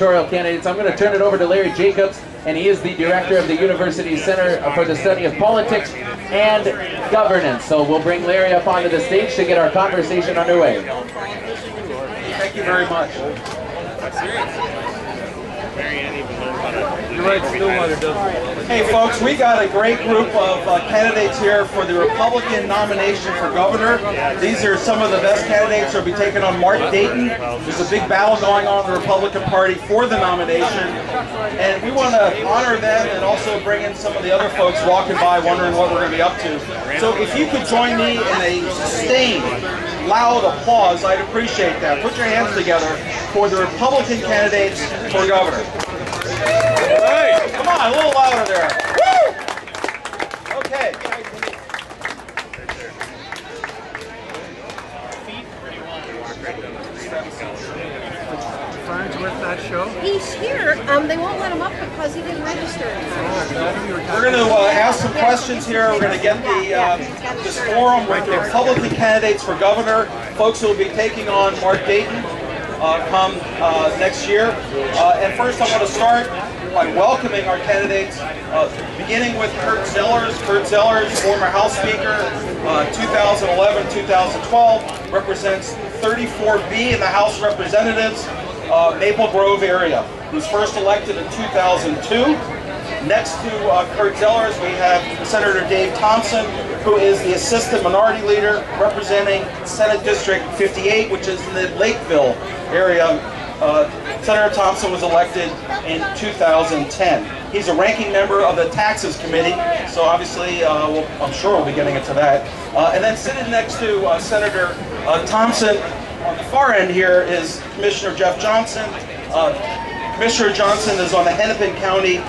Candidates. I'm going to turn it over to Larry Jacobs, and he is the director of the University Center for the Study of Politics and Governance. So we'll bring Larry up onto the stage to get our conversation underway. Thank you very much. Hey folks, we got a great group of candidates here for the Republican nomination for governor. These are some of the best candidates who will be taking on Mark Dayton. There's a big battle going on in the Republican Party for the nomination, and we want to honor them and also bring in some of the other folks walking by wondering what we're going to be up to. So if you could join me in a sustained, loud applause, I'd appreciate that. Put your hands together for the Republican candidates for governor. Hey, come on, a little louder there. Woo! Okay. Farnsworth not show? He's here. They won't let him up because he didn't register. We're going to ask some questions here. We're going to get this forum with the Republican candidates for governor, folks who will be taking on Mark Dayton come next year. And first I want to start by welcoming our candidates, beginning with Kurt Zellers. Kurt Zellers, former House Speaker, 2011-2012, represents 34B in the House of Representatives, Maple Grove area. He was first elected in 2002. Next to Kurt Zellers, we have Senator Dave Thompson, who is the Assistant Minority Leader representing Senate District 58, which is in the Lakeville area. Senator Thompson was elected in 2010. He's a ranking member of the Taxes Committee, so obviously I'm sure we'll be getting into that. And then sitting next to Senator Thompson on the far end here is Commissioner Jeff Johnson. Commissioner Johnson is on the Hennepin County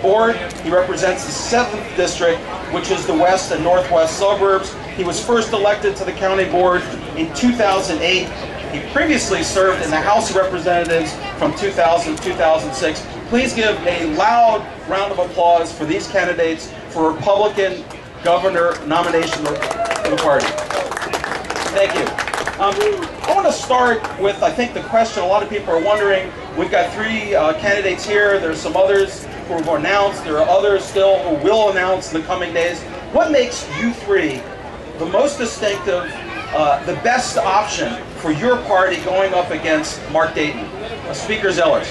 board. He represents the 7th District, which is the west and northwest suburbs. He was first elected to the county board in 2008. He previously served in the House of Representatives from 2000 to 2006. Please give a loud round of applause for these candidates for Republican governor nomination for the party. Thank you. I want to start with, I think, the question a lot of people are wondering. We've got 3 candidates here. There's some others who have announced. There are others still who will announce in the coming days. What makes you 3 the most distinctive, the best option for your party going up against Mark Dayton? Speaker Zellers.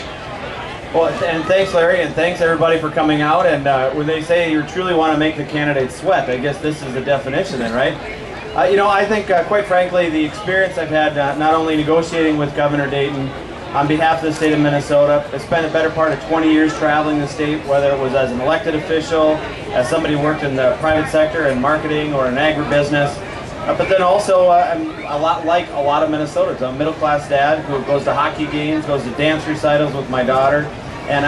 Well, and thanks, Larry, and thanks everybody for coming out. And when they say you truly want to make the candidates sweat, I guess this is the definition then, right? You know, I think, quite frankly, the experience I've had not only negotiating with Governor Dayton on behalf of the state of Minnesota, I spent a better part of 20 years traveling the state, whether it was as an elected official, as somebody who worked in the private sector in marketing or in agribusiness. But then also, I'm a lot like a lot of Minnesotans. I'm a middle-class dad who goes to hockey games, goes to dance recitals with my daughter. And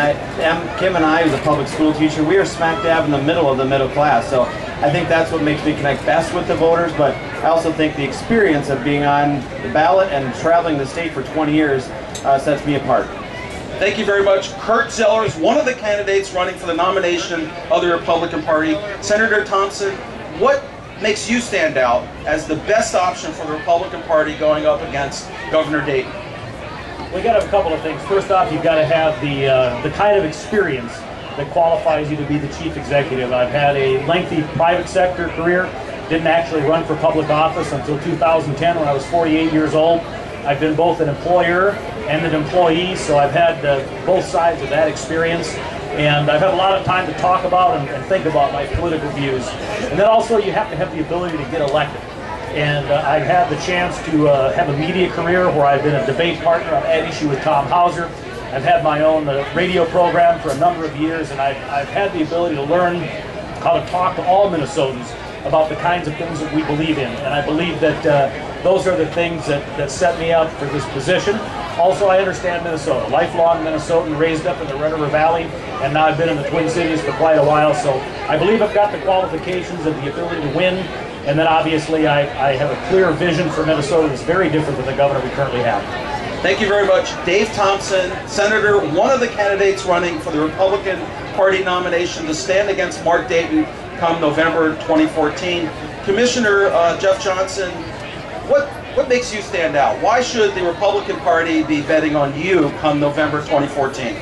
Kim and I, who's a public school teacher, we are smack dab in the middle of the middle class. So I think that's what makes me connect best with the voters. But I also think the experience of being on the ballot and traveling the state for 20 years sets me apart. Thank you very much. Kurt Zellers, one of the candidates running for the nomination of the Republican Party. Senator Thompson, what makes you stand out as the best option for the Republican Party going up against Governor Dayton? We got a couple of things. First off, you've got to have the kind of experience that qualifies you to be the chief executive. I've had a lengthy private sector career. Didn't actually run for public office until 2010 when I was 48 years old. I've been both an employer and an employee, so I've had both sides of that experience. And I've had a lot of time to talk about and think about my political views. And then also you have to have the ability to get elected. And I've had the chance to have a media career where I've been a debate partner on At Issue with Tom Hauser. I've had my own radio program for a number of years, and I've had the ability to learn how to talk to all Minnesotans about the kinds of things that we believe in. And I believe that those are the things that set me up for this position. Also, I understand Minnesota. Lifelong Minnesotan, raised up in the Red River Valley, and now I've been in the Twin Cities for quite a while. So I believe I've got the qualifications and the ability to win. And then obviously I have a clear vision for Minnesota that's very different than the governor we currently have. Thank you very much. Dave Thompson, Senator, one of the candidates running for the Republican Party nomination to stand against Mark come November 2014. Commissioner Jeff Johnson, what What makes you stand out? Why should the Republican Party be betting on you come November 2014?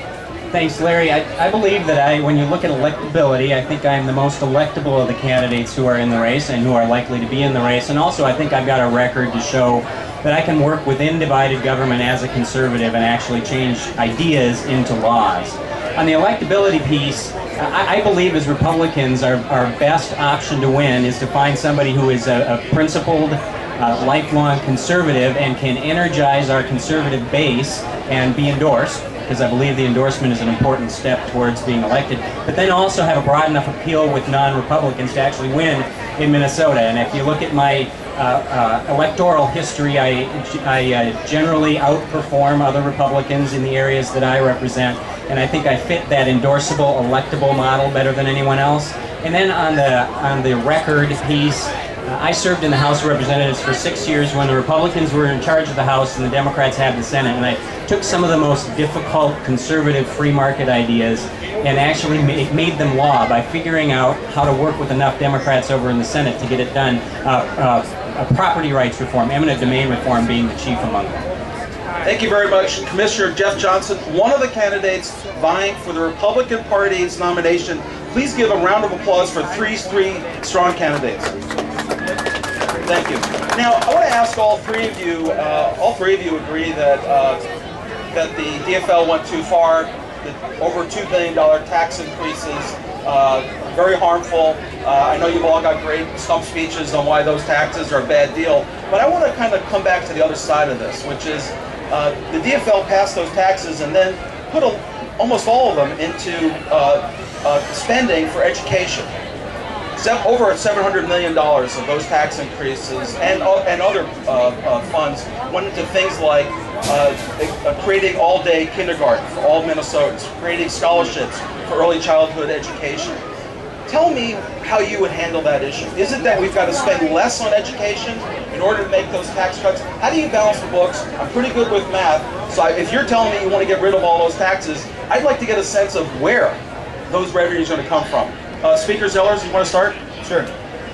Thanks, Larry. I believe that when you look at electability, I think I'm the most electable of the candidates who are in the race and who are likely to be in the race. And also, I think I've got a record to show that I can work within divided government as a conservative and actually change ideas into laws. On the electability piece, I believe as Republicans, our best option to win is to find somebody who is a principled, lifelong conservative and can energize our conservative base and be endorsed, because I believe the endorsement is an important step towards being elected, but then also have a broad enough appeal with non-Republicans to actually win in Minnesota. And if you look at my electoral history, I generally outperform other Republicans in the areas that I represent, and I think I fit that endorsable, electable model better than anyone else. And then on the record piece, I served in the House of Representatives for 6 years when the Republicans were in charge of the House and the Democrats had the Senate, and I took some of the most difficult conservative free market ideas and actually made them law by figuring out how to work with enough Democrats over in the Senate to get it done. Property rights reform, eminent domain reform being the chief among them. Thank you very much, Commissioner Jeff Johnson, one of the candidates vying for the Republican Party's nomination. Please give a round of applause for three strong candidates. Thank you. Now, I want to ask all three of you agree that that the DFL went too far, that over $2 billion tax increases, very harmful. I know you've all got great stump speeches on why those taxes are a bad deal, but I want to kind of come back to the other side of this, which is the DFL passed those taxes and then put almost all of them into spending for education. Over $700 million of those tax increases and other funds went into things like creating all-day kindergarten for all Minnesotans, creating scholarships for early childhood education. Tell me how you would handle that issue. Is it that we've got to spend less on education in order to make those tax cuts? How do you balance the books? I'm pretty good with math, so if you're telling me you want to get rid of all those taxes, I'd like to get a sense of where those revenues are going to come from. Speaker Zellers, you want to start? Sure.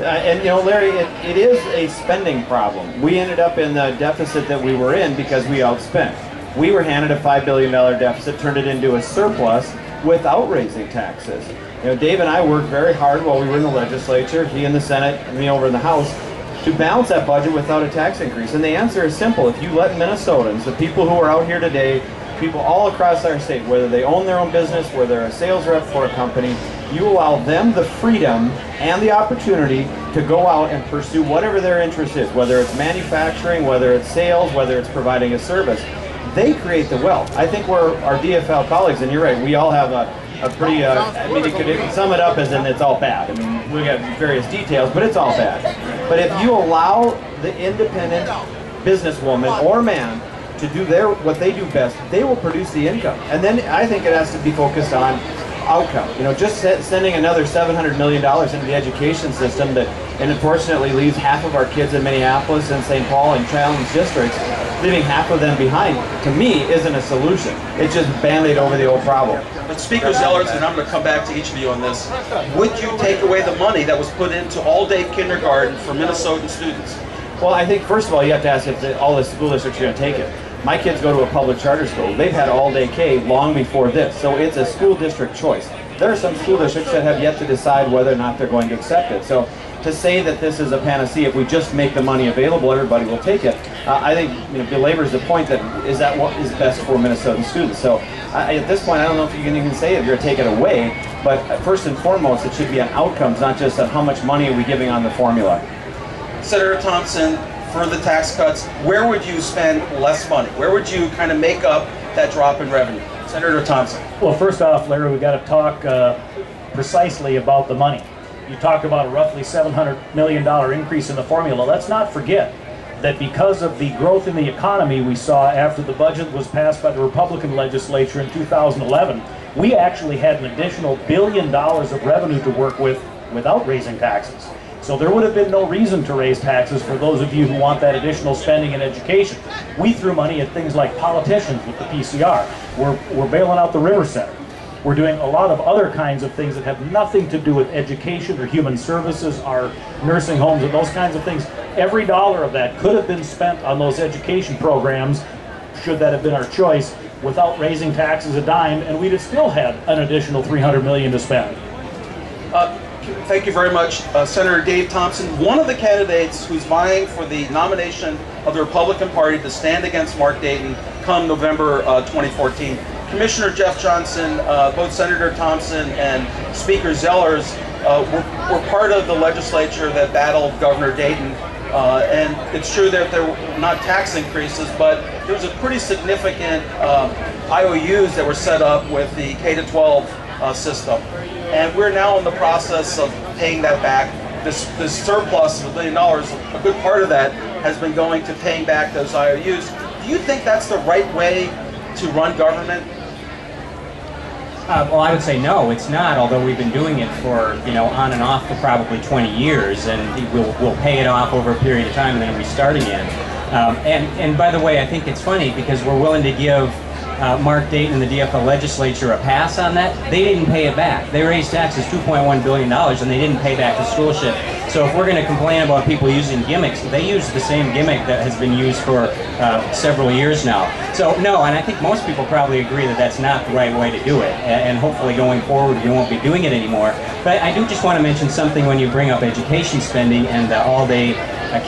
And you know, Larry, it is a spending problem. We ended up in the deficit that we were in because we outspent. We were handed a $5 billion deficit, turned it into a surplus without raising taxes. You know, Dave and I worked very hard while we were in the legislature, he in the Senate, and me over in the House, to balance that budget without a tax increase. And the answer is simple. If you let Minnesotans, the people who are out here today, people all across our state, whether they own their own business, whether they're a sales rep for a company, you allow them the freedom and the opportunity to go out and pursue whatever their interest is, whether it's manufacturing, whether it's sales, whether it's providing a service. They create the wealth. I think we're our DFL colleagues, and you're right, we all have a pretty, I mean, you could sum it up as in it's all bad. I mean, we got various details, but it's all bad. But if you allow the independent businesswoman or man to do what they do best, they will produce the income. And then I think it has to be focused on outcome. You know, just sending another $700 million into the education system that, and unfortunately leaves half of our kids in Minneapolis and St. Paul and challenge districts, leaving half of them behind, to me, isn't a solution. It's just Band-Aid over the old problem. But Speaker Zellers, and I'm going to come back to each of you on this, would you take away the money that was put into all-day kindergarten for Minnesotan students? Well, I think, first of all, you have to ask if all the school districts are going to take it. My kids go to a public charter school. They've had all-day K long before this, so it's a school district choice. There are some school districts that have yet to decide whether or not they're going to accept it. So to say that this is a panacea, if we just make the money available, everybody will take it, I think, you know, belabors the point that what is best for Minnesotan students. So at this point, I don't know if you can even say that you're going to take it away, but first and foremost, it should be on outcomes, not just on how much money are we giving on the formula. Senator Thompson, for the tax cuts, where would you spend less money? Where would you kind of make up that drop in revenue? Senator Thompson. Well, first off, Larry, we got to talk precisely about the money. You talked about a roughly $700 million increase in the formula. Let's not forget that because of the growth in the economy we saw after the budget was passed by the Republican legislature in 2011, we actually had an additional $1 billion of revenue to work with without raising taxes. So there would have been no reason to raise taxes for those of you who want that additional spending in education. We threw money at things like politicians with the PCR. We're bailing out the River Center. We're doing a lot of other kinds of things that have nothing to do with education or human services, our nursing homes and those kinds of things. Every dollar of that could have been spent on those education programs, should that have been our choice, without raising taxes a dime, and we'd have still had an additional $300 million to spend. Thank you very much, Senator Dave Thompson, one of the candidates who's vying for the nomination of the Republican Party to stand against Mark Dayton come November 2014. Commissioner Jeff Johnson, both Senator Thompson and Speaker Zellers were part of the legislature that battled Governor Dayton. And it's true that there were not tax increases, but there was a pretty significant IOUs that were set up with the K-12 system. And we're now in the process of paying that back. This surplus of $1 billion, a good part of that has been going to paying back those IOUs. Do you think that's the right way to run government? Well, I would say no, it's not, although we've been doing it for, on and off for probably 20 years, and we'll pay it off over a period of time and then restart again. And by the way, I think it's funny because we're willing to give Mark Dayton and the DFL legislature a pass on that. They didn't pay it back. They raised taxes $2.1 billion and they didn't pay back the school shift. So if we're going to complain about people using gimmicks, they use the same gimmick that has been used for several years now. So no, and I think most people probably agree that that's not the right way to do it. And hopefully going forward we won't be doing it anymore. But I do just want to mention something when you bring up education spending and all-day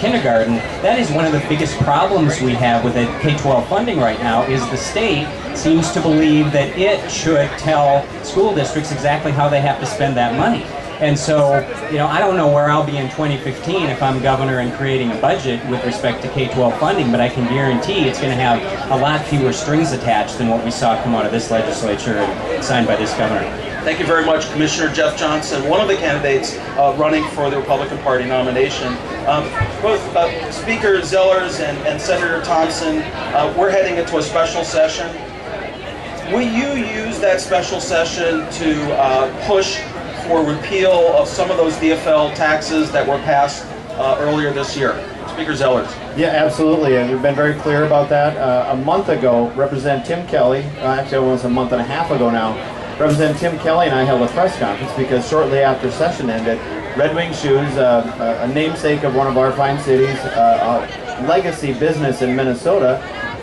kindergarten. That is one of the biggest problems we have with the K-12 funding right now, is the state seems to believe that it should tell school districts exactly how they have to spend that money. And so, I don't know where I'll be in 2015 if I'm governor and creating a budget with respect to K-12 funding, but I can guarantee it's going to have a lot fewer strings attached than what we saw come out of this legislature and signed by this governor. Thank you very much, Commissioner Jeff Johnson, one of the candidates running for the Republican Party nomination. Both Speaker Zellers and Senator Thompson, we're heading into a special session. Will you use that special session to push for repeal of some of those DFL taxes that were passed earlier this year? Speaker Zellers. Yeah, absolutely, and we've been very clear about that. A month ago, Representative Tim Kelly, actually almost a month and a half ago now, Representative Tim Kelly and I held a press conference because shortly after session ended, Red Wing Shoes, a namesake of one of our fine cities, a legacy business in Minnesota,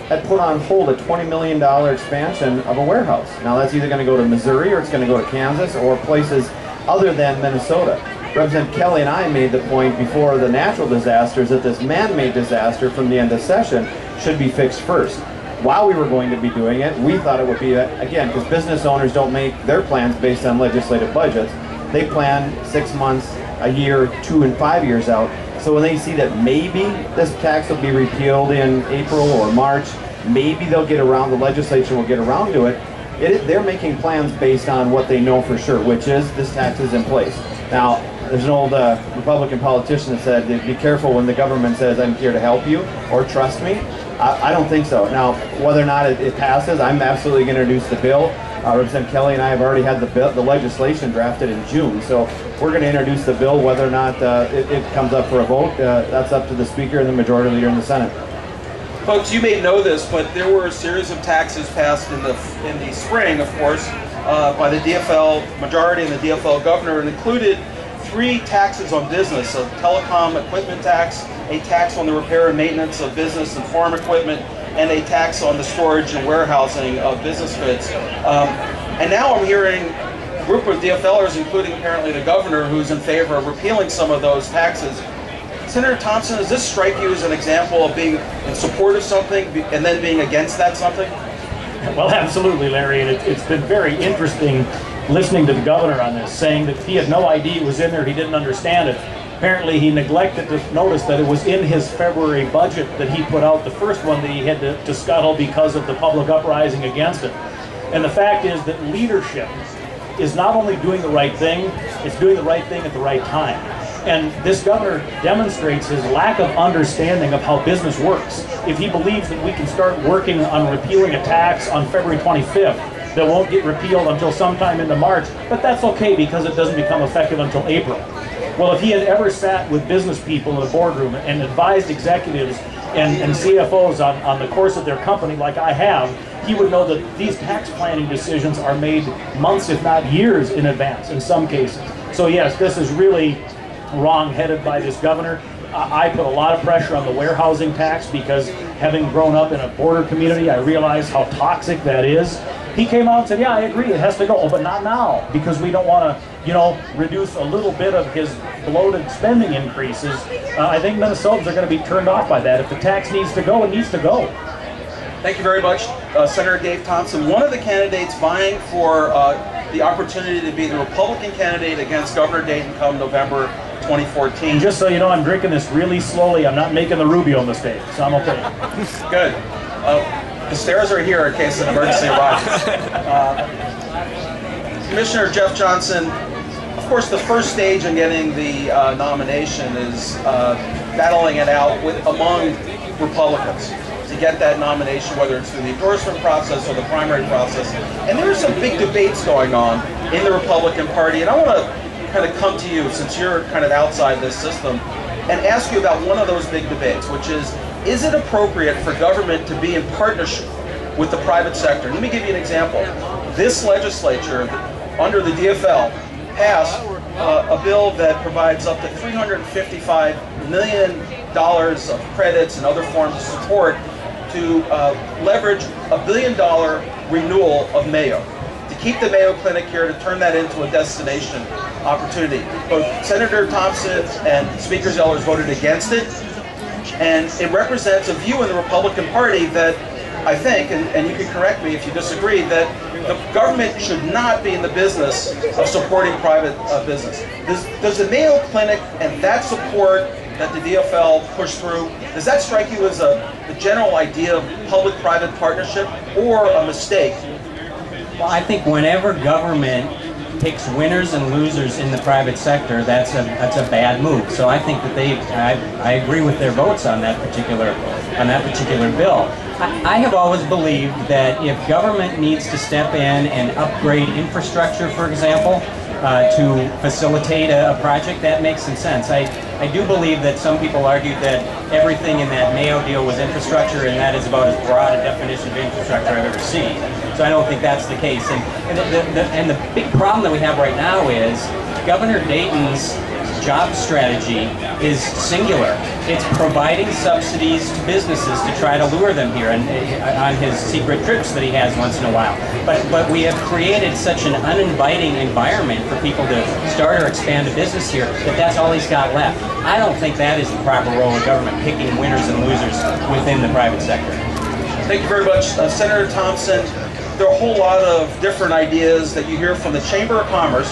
had put on hold a $20 million expansion of a warehouse. Now that's either going to go to Missouri or it's going to go to Kansas or places other than Minnesota. Representative Kelly and I made the point before the natural disasters that this man-made disaster from the end of session should be fixed first. While we were going to be doing it, we thought it would be, again, because business owners don't make their plans based on legislative budgets. They plan 6 months, a year, 2 and 5 years out. So when they see that maybe this tax will be repealed in April or March, maybe they'll get around, the legislature will get around to it, they're making plans based on what they know for sure, which is this tax is in place. Now, there's an old Republican politician that said, be careful when the government says, I'm here to help you, or trust me. I don't think so. Now, whether or not it passes, I'm absolutely going to introduce the bill. Representative Kelly and I have already had the legislation drafted in June, so we're going to introduce the bill. Whether or not it comes up for a vote, that's up to the Speaker and the Majority Leader in the Senate. Folks, you may know this, but there were a series of taxes passed in the spring, of course, by the DFL majority and the DFL governor, and included 3 taxes on business: a telecom equipment tax, a tax on the repair and maintenance of business and farm equipment, and a tax on the storage and warehousing of business goods. And now I'm hearing a group of DFLers, including apparently the governor, who's in favor of repealing some of those taxes. Senator Thompson, does this strike you as an example of being in support of something and then being against that something? Well, absolutely, Larry, and it's been very interesting listening to the governor on this, saying that he had no idea it was in there, he didn't understand it. Apparently he neglected to notice that it was in his February budget that he put out, the first one that he had to scuttle because of the public uprising against it. And the fact is that leadership is not only doing the right thing, it's doing the right thing at the right time. And this governor demonstrates his lack of understanding of how business works. If he believes that we can start working on repealing a tax on February 25th, that won't get repealed until sometime into March, but that's okay because it doesn't become effective until April. Well, if he had ever sat with business people in a boardroom and advised executives and CFOs on the course of their company like I have, he would know that these tax planning decisions are made months, if not years in advance in some cases. So yes, this is really wrong-headed by this governor. I put a lot of pressure on the warehousing tax because having grown up in a border community, I realize how toxic that is. He came out and said, yeah, I agree, it has to go, but not now, because we don't want to, reduce a little bit of his bloated spending increases. I think Minnesotans are going to be turned off by that. If the tax needs to go, it needs to go. Thank you very much, Senator Dave Thompson, one of the candidates vying for the opportunity to be the Republican candidate against Governor Dayton come November 2014. Just so you know, I'm drinking this really slowly. I'm not making the Rubio mistake, so I'm okay. Good. The stairs are here in case an emergency arises. Commissioner Jeff Johnson, of course, the first stage in getting the nomination is battling it out among Republicans to get that nomination, whether it's through the endorsement process or the primary process. And there are some big debates going on in the Republican Party, and I want to kind of come to you, since you're kind of outside this system, and ask you about one of those big debates, which is it appropriate for government to be in partnership with the private sector? Let me give you an example. This legislature, under the DFL, passed a bill that provides up to $355 million of credits and other forms of support to leverage a $1 billion renewal of Mayo, to keep the Mayo Clinic here, to turn that into a destination opportunity. Both Senator Thompson and Speaker Zellers voted against it, and it represents a view in the Republican Party that I think, and you can correct me if you disagree, that the government should not be in the business of supporting private business. Does the Mayo Clinic and that support that the DFL pushed through, does that strike you as the general idea of public-private partnership, or a mistake? Well, I think whenever government picks winners and losers in the private sector, that's a bad move. So I think that I agree with their votes on that particular bill. I have always believed that if government needs to step in and upgrade infrastructure, for example, to facilitate a project, that makes some sense. I do believe that some people argued that everything in that Mayo deal was infrastructure, and that is about as broad a definition of infrastructure I've ever seen. So I don't think that's the case. And the big problem that we have right now is Governor Dayton's job strategy is singular. It's providing subsidies to businesses to try to lure them here, and on his secret trips that he has once in a while. But we have created such an uninviting environment for people to start or expand a business here that that's all he's got left. I don't think that is the proper role of government, picking winners and losers within the private sector. Thank you very much, Senator Thompson. There are a whole lot of different ideas that you hear from the Chamber of Commerce,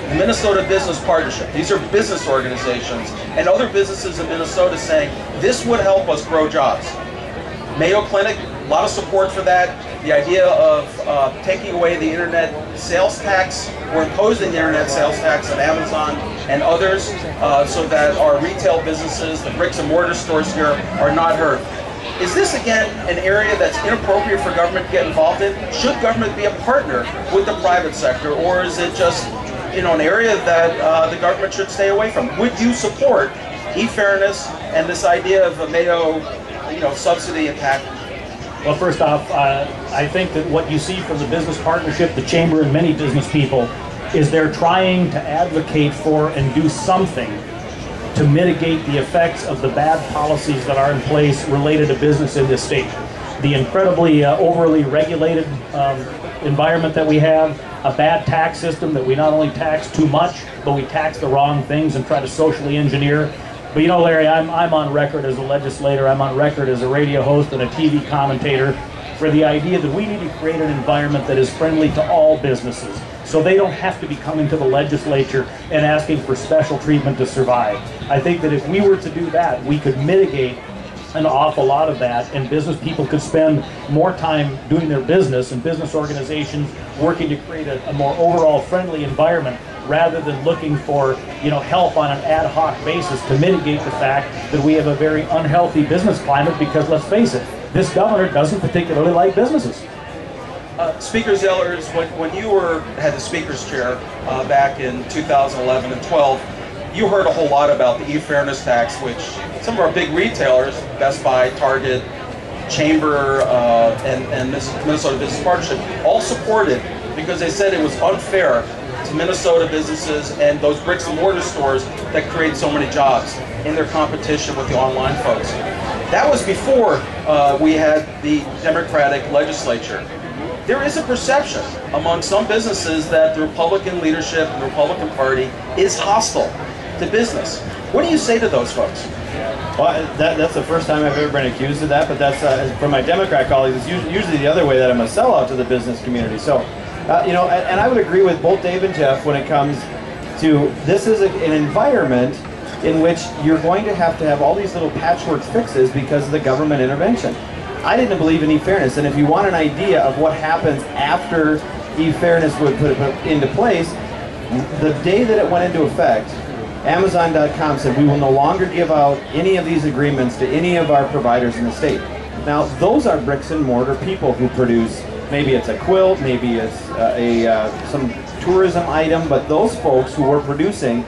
the Minnesota Business Partnership. These are business organizations and other businesses in Minnesota saying this would help us grow jobs. Mayo Clinic, a lot of support for that. The idea of taking away the internet sales tax, or imposing the internet sales tax on Amazon and others, so that our retail businesses, the bricks and mortar stores here, are not hurt. Is this, again, an area that's inappropriate for government to get involved in? Should government be a partner with the private sector, or is it just an area that the government should stay away from? Would you support e-fairness and this idea of a Mayo subsidy and package? Well, first off, I think that what you see from the business partnership, the chamber, and many business people is they're trying to advocate for and do something to mitigate the effects of the bad policies that are in place related to business in this state. The incredibly overly regulated environment that we have, a bad tax system that we not only tax too much, but we tax the wrong things and try to socially engineer. But Larry, I'm on record as a legislator, I'm on record as a radio host and a TV commentator for the idea that we need to create an environment that is friendly to all businesses, so they don't have to be coming to the legislature and asking for special treatment to survive. I think that if we were to do that, we could mitigate an awful lot of that, and business people could spend more time doing their business, and business organizations working to create a more overall friendly environment, rather than looking for help on an ad hoc basis to mitigate the fact that we have a very unhealthy business climate, because let's face it, this governor doesn't particularly like businesses. Speaker Zellers, when you had the speaker's chair back in 2011 and 12, you heard a whole lot about the e-fairness tax, which some of our big retailers, Best Buy, Target, Chamber and Minnesota Business Partnership all supported because they said it was unfair to Minnesota businesses and those bricks and mortar stores that create so many jobs in their competition with the online folks. That was before we had the Democratic legislature. There is a perception among some businesses that the Republican leadership and the Republican Party is hostile to business. What do you say to those folks? Well, that's the first time I've ever been accused of that, but that's from my Democrat colleagues. It's usually the other way, that I'm a sellout to the business community. So, you know, and I would agree with both Dave and Jeff when it comes to this is an environment in which you're going to have all these little patchwork fixes because of the government intervention. I didn't believe in e-fairness, and if you want an idea of what happens after e-fairness would put into place, the day that it went into effect, Amazon.com said we will no longer give out any of these agreements to any of our providers in the state. Now, those are bricks and mortar people who produce, maybe it's a quilt, maybe it's some tourism item, but those folks who were producing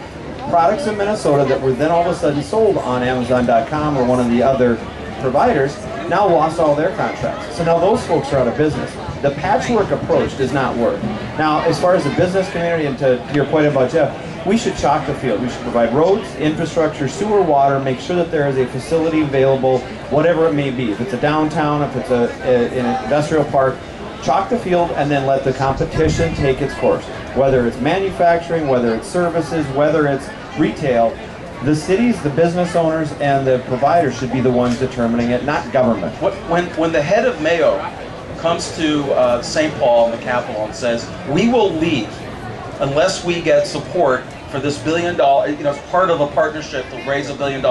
products in Minnesota that were then all of a sudden sold on Amazon.com or one of the other providers now lost all their contracts. So now those folks are out of business. The patchwork approach does not work. Now, as far as the business community, and to your point about Jeff, we should chalk the field. We should provide roads, infrastructure, sewer, water, make sure that there is a facility available, whatever it may be. If it's a downtown, if it's in an industrial park, chalk the field and then let the competition take its course. Whether it's manufacturing, whether it's services, whether it's retail, the cities, the business owners, and the providers should be the ones determining it, not government. When the head of Mayo comes to St. Paul and the Capitol and says, we will leave unless we get support for this $1 billion, you know, as part of a partnership to raise $1 billion.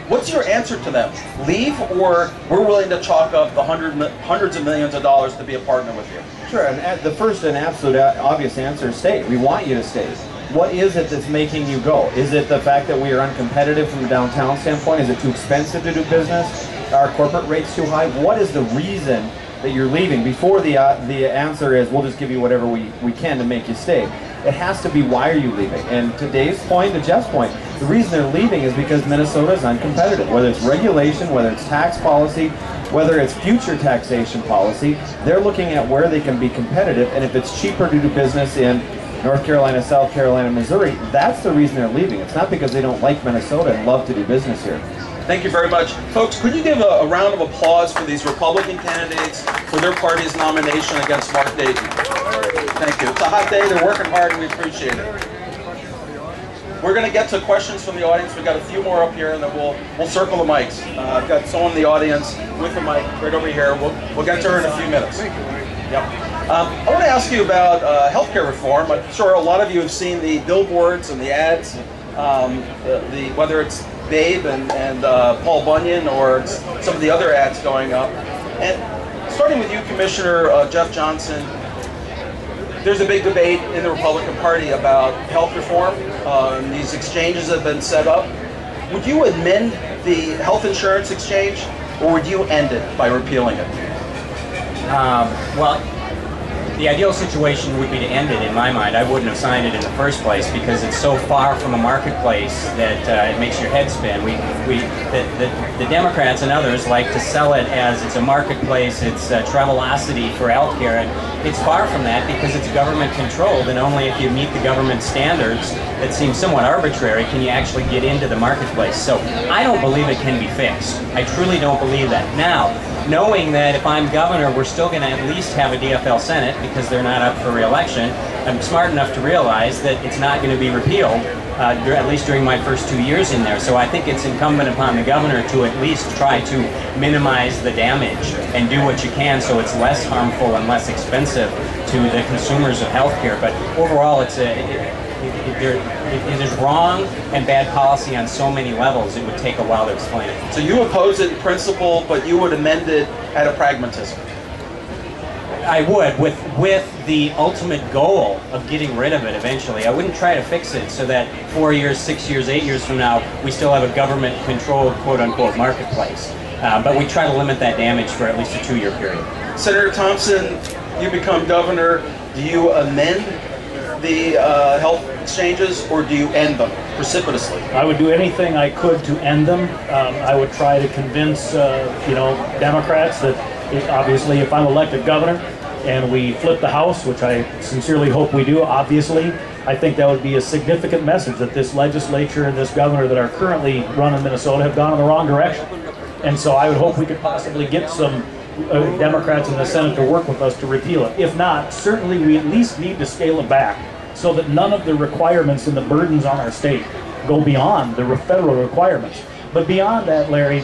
What's your answer to them? Leave, or we're willing to chalk up the hundreds of millions of dollars to be a partner with you? Sure, and the first and absolute obvious answer is stay. We want you to stay. What is it that's making you go? Is it the fact that we are uncompetitive from a downtown standpoint? Is it too expensive to do business? Are corporate rates too high? What is the reason that you're leaving? Before the answer is, we'll just give you whatever we can to make you stay. It has to be, why are you leaving? And to Dave's point, to Jeff's point, the reason they're leaving is because Minnesota is uncompetitive. Whether it's regulation, whether it's tax policy, whether it's future taxation policy, they're looking at where they can be competitive, and if it's cheaper to do business in North Carolina, South Carolina, Missouri, that's the reason they're leaving. It's not because they don't like Minnesota and love to do business here. Thank you very much. Folks, could you give a round of applause for these Republican candidates for their party's nomination against Mark Dayton? Thank you. It's a hot day. They're working hard, and we appreciate it. We're going to get to questions from the audience. We've got a few more up here, and then we'll circle the mics. I've got someone in the audience with the mic right over here. We'll get to her in a few minutes. Yep. I want to ask you about healthcare reform. I'm sure a lot of you have seen the billboards and the ads, whether it's Babe and Paul Bunyan or some of the other ads going up. And starting with you, Commissioner Jeff Johnson, there's a big debate in the Republican Party about health reform. These exchanges have been set up. Would you amend the health insurance exchange, or would you end it by repealing it? Well, the ideal situation would be to end it, in my mind. I wouldn't have signed it in the first place because it's so far from a marketplace that it makes your head spin. The Democrats and others like to sell it as it's a marketplace, it's Travelocity for healthcare, and it's far from that because it's government controlled, and only if you meet the government standards that seem somewhat arbitrary can you actually get into the marketplace. So I don't believe it can be fixed. I truly don't believe that. Now, knowing that if I'm governor, we're still going to at least have a DFL Senate because they're not up for re-election, I'm smart enough to realize that it's not going to be repealed, at least during my first 2 years in there. So I think it's incumbent upon the governor to at least try to minimize the damage and do what you can so it's less harmful and less expensive to the consumers of healthcare. But overall, it is wrong and bad policy on so many levels, it would take a while to explain it. So you oppose it in principle, but you would amend it out of pragmatism? I would, with the ultimate goal of getting rid of it eventually. I wouldn't try to fix it so that 4 years, 6 years, 8 years from now, we still have a government-controlled, quote-unquote, marketplace. But we try to limit that damage for at least a 2-year period. Senator Thompson, you become governor. Do you amend the health exchanges, or do you end them precipitously? I would do anything I could to end them. I would try to convince, Democrats that obviously if I'm elected governor and we flip the House, which I sincerely hope we do, obviously, I think that would be a significant message that this legislature and this governor that are currently running Minnesota have gone in the wrong direction. And so I would hope we could possibly get some Democrats in the Senate to work with us to repeal it. If not, certainly we at least need to scale it back so that none of the requirements and the burdens on our state go beyond the federal requirements. But beyond that, Larry,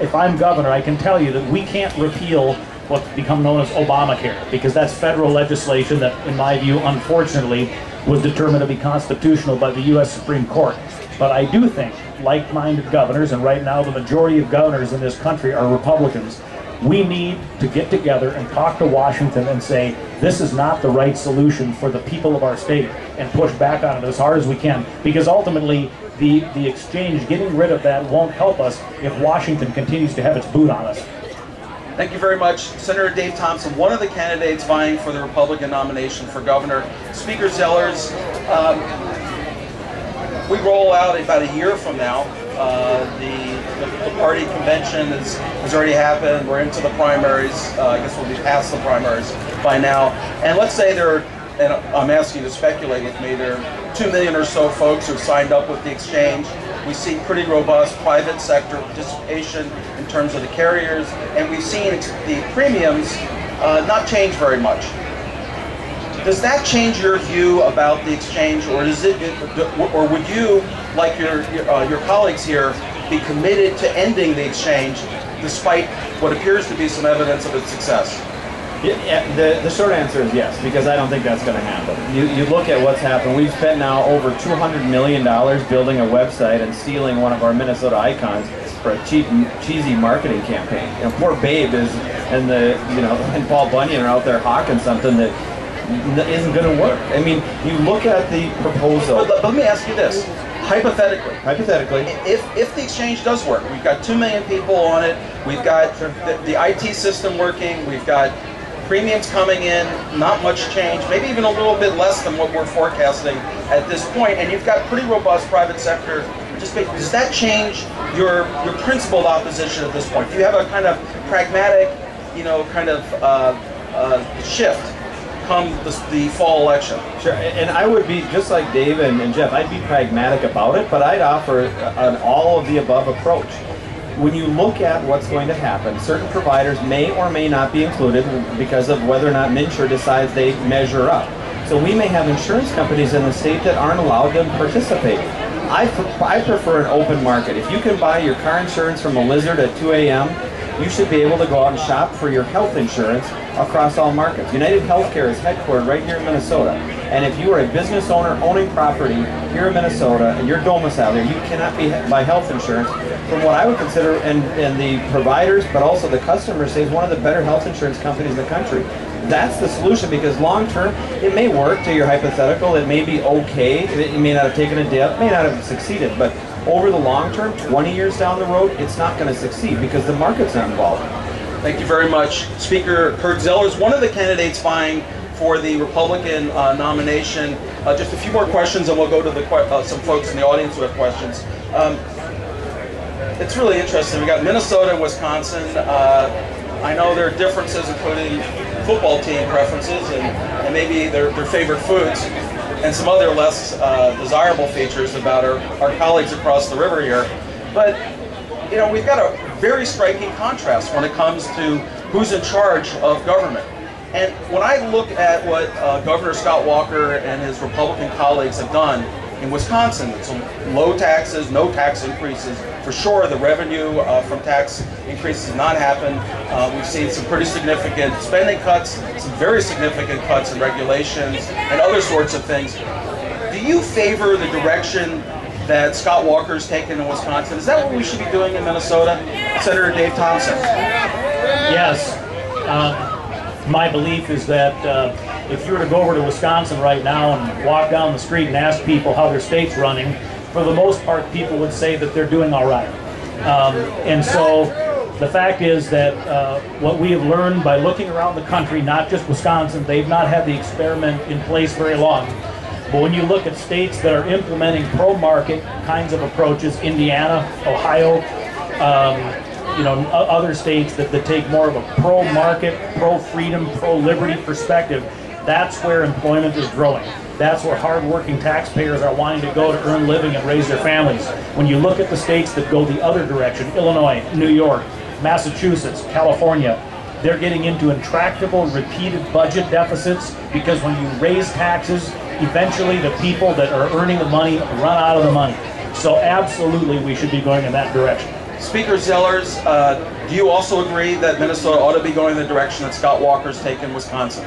if I'm governor, I can tell you that we can't repeal what's become known as Obamacare, because that's federal legislation that, in my view, unfortunately, was determined to be constitutional by the U.S. Supreme Court. But I do think like-minded governors, and right now the majority of governors in this country are Republicans, we need to get together and talk to Washington and say, this is not the right solution for the people of our state, and push back on it as hard as we can, because ultimately the exchange, getting rid of that, won't help us if Washington continues to have its boot on us. Thank you very much. Senator Dave Thompson, one of the candidates vying for the Republican nomination for governor. Speaker Zellers, we roll out about a year from now. The party convention has already happened. We're into the primaries. I guess we'll be past the primaries by now. And let's say and I'm asking you to speculate with me, there are 2 million or so folks who have signed up with the exchange. We see pretty robust private sector participation in terms of the carriers, and we've seen the premiums not change very much. Does that change your view about the exchange, or or would you, like your colleagues here, be committed to ending the exchange despite what appears to be some evidence of its success? Yeah, the short answer is yes, because I don't think that's going to happen. You look at what's happened. We've spent now over $200 million building a website and stealing one of our Minnesota icons for a cheap, cheesy marketing campaign. Poor Babe and Paul Bunyan are out there hawking something that isn't going to work. I mean, you look at the proposal. But let me ask you this. Hypothetically, if the exchange does work, we've got 2 million people on it, we've got the IT system working, we've got premiums coming in, not much change, maybe even a little bit less than what we're forecasting at this point, and you've got pretty robust private sector participation. Does that change your principled opposition at this point? Do you have a kind of pragmatic, shift come the fall election? Sure, and I would be, just like Dave and Jeff, I'd be pragmatic about it, but I'd offer an all-of-the-above approach. When you look at what's going to happen, certain providers may or may not be included because of whether or not MNsure decides they measure up. So we may have insurance companies in the state that aren't allowed to participate. I prefer an open market. If you can buy your car insurance from a Lizard at 2 a.m., you should be able to go out and shop for your health insurance across all markets. United Healthcare is headquartered right here in Minnesota. And if you are a business owner owning property here in Minnesota and you're domiciled there, you cannot buy health insurance from what I would consider, and the providers, but also the customers say is one of the better health insurance companies in the country. That's the solution, because long term, it may work to your hypothetical, it may be okay, it may not have taken a dip, may not have succeeded, but over the long term, 20 years down the road, it's not going to succeed because the market's not involved. Thank you very much. Speaker Kurt Zellers, one of the candidates vying for the Republican nomination. Just a few more questions and we'll go to some folks in the audience who have questions. It's really interesting. We got Minnesota and Wisconsin. I know there are differences, including football team preferences and maybe their favorite foods, and some other less desirable features about our colleagues across the river here. But we've got a very striking contrast when it comes to who's in charge of government. And when I look at what Governor Scott Walker and his Republican colleagues have done in Wisconsin, it's low taxes, no tax increases. For sure, the revenue from tax increases has not happened. We've seen some pretty significant spending cuts, some very significant cuts in regulations, and other sorts of things. Do you favor the direction that Scott Walker's taken in Wisconsin? Is that what we should be doing in Minnesota? Senator Dave Thompson. Yes. My belief is that if you were to go over to Wisconsin right now and walk down the street and ask people how their state's running, for the most part, people would say that they're doing all right. And so The fact is that what we have learned by looking around the country, not just Wisconsin, they've not had the experiment in place very long. But when you look at states that are implementing pro-market kinds of approaches, Indiana, Ohio, other states that take more of a pro-market, pro-freedom, pro-liberty perspective, that's where employment is growing. That's where hard-working taxpayers are wanting to go to earn a living and raise their families. When you look at the states that go the other direction, Illinois, New York, Massachusetts, California, they're getting into intractable, repeated budget deficits because when you raise taxes, eventually the people that are earning the money run out of the money. So absolutely we should be going in that direction. Speaker Zellers, do you also agree that Minnesota ought to be going in the direction that Scott Walker's taken Wisconsin?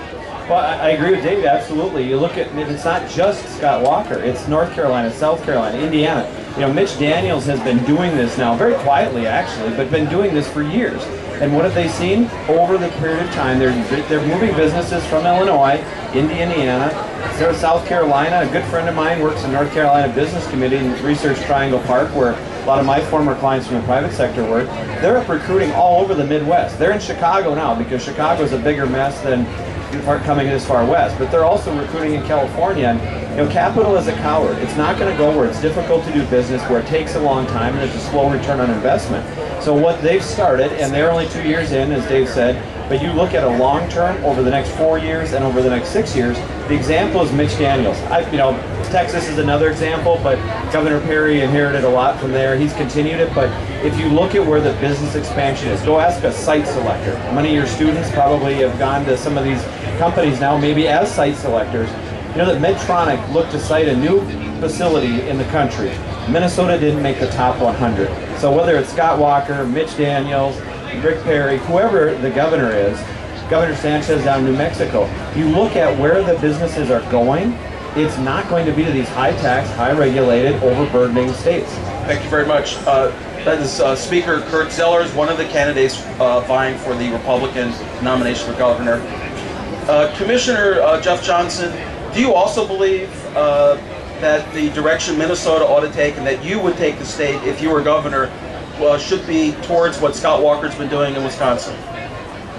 Well, I agree with Dave, absolutely. You look at, it's not just Scott Walker, it's North Carolina, South Carolina, Indiana. Mitch Daniels has been doing this now, very quietly actually, but been doing this for years. And what have they seen? Over the period of time, they're moving businesses from Illinois into Indiana. South Carolina, a good friend of mine works in North Carolina Business Committee in Research Triangle Park, where a lot of my former clients from the private sector work. They're up recruiting all over the Midwest. They're in Chicago now because Chicago's a bigger mess than coming this far west, but they're also recruiting in California. And capital is a coward. It's not going to go where it's difficult to do business, where it takes a long time and there's a slow return on investment. So what they've started, and they're only 2 years in, as Dave said, but you look at a long term over the next 4 years and over the next 6 years. The example is Mitch Daniels. Texas is another example, but Governor Perry inherited a lot from there. He's continued it, but if you look at where the business expansion is, go ask a site selector. Many of your students probably have gone to some of these companies now, maybe as site selectors. That Medtronic looked to site a new facility in the country. Minnesota didn't make the top 100. So whether it's Scott Walker, Mitch Daniels, Rick Perry, whoever the governor is, Governor Sanchez down in New Mexico, you look at where the businesses are going, it's not going to be to these high-tax, high-regulated, overburdening states. Thank you very much. That is Speaker Kurt Zellers, one of the candidates vying for the Republican nomination for governor. Commissioner Jeff Johnson, do you also believe that the direction Minnesota ought to take and that you would take the state if you were governor should be towards what Scott Walker's been doing in Wisconsin?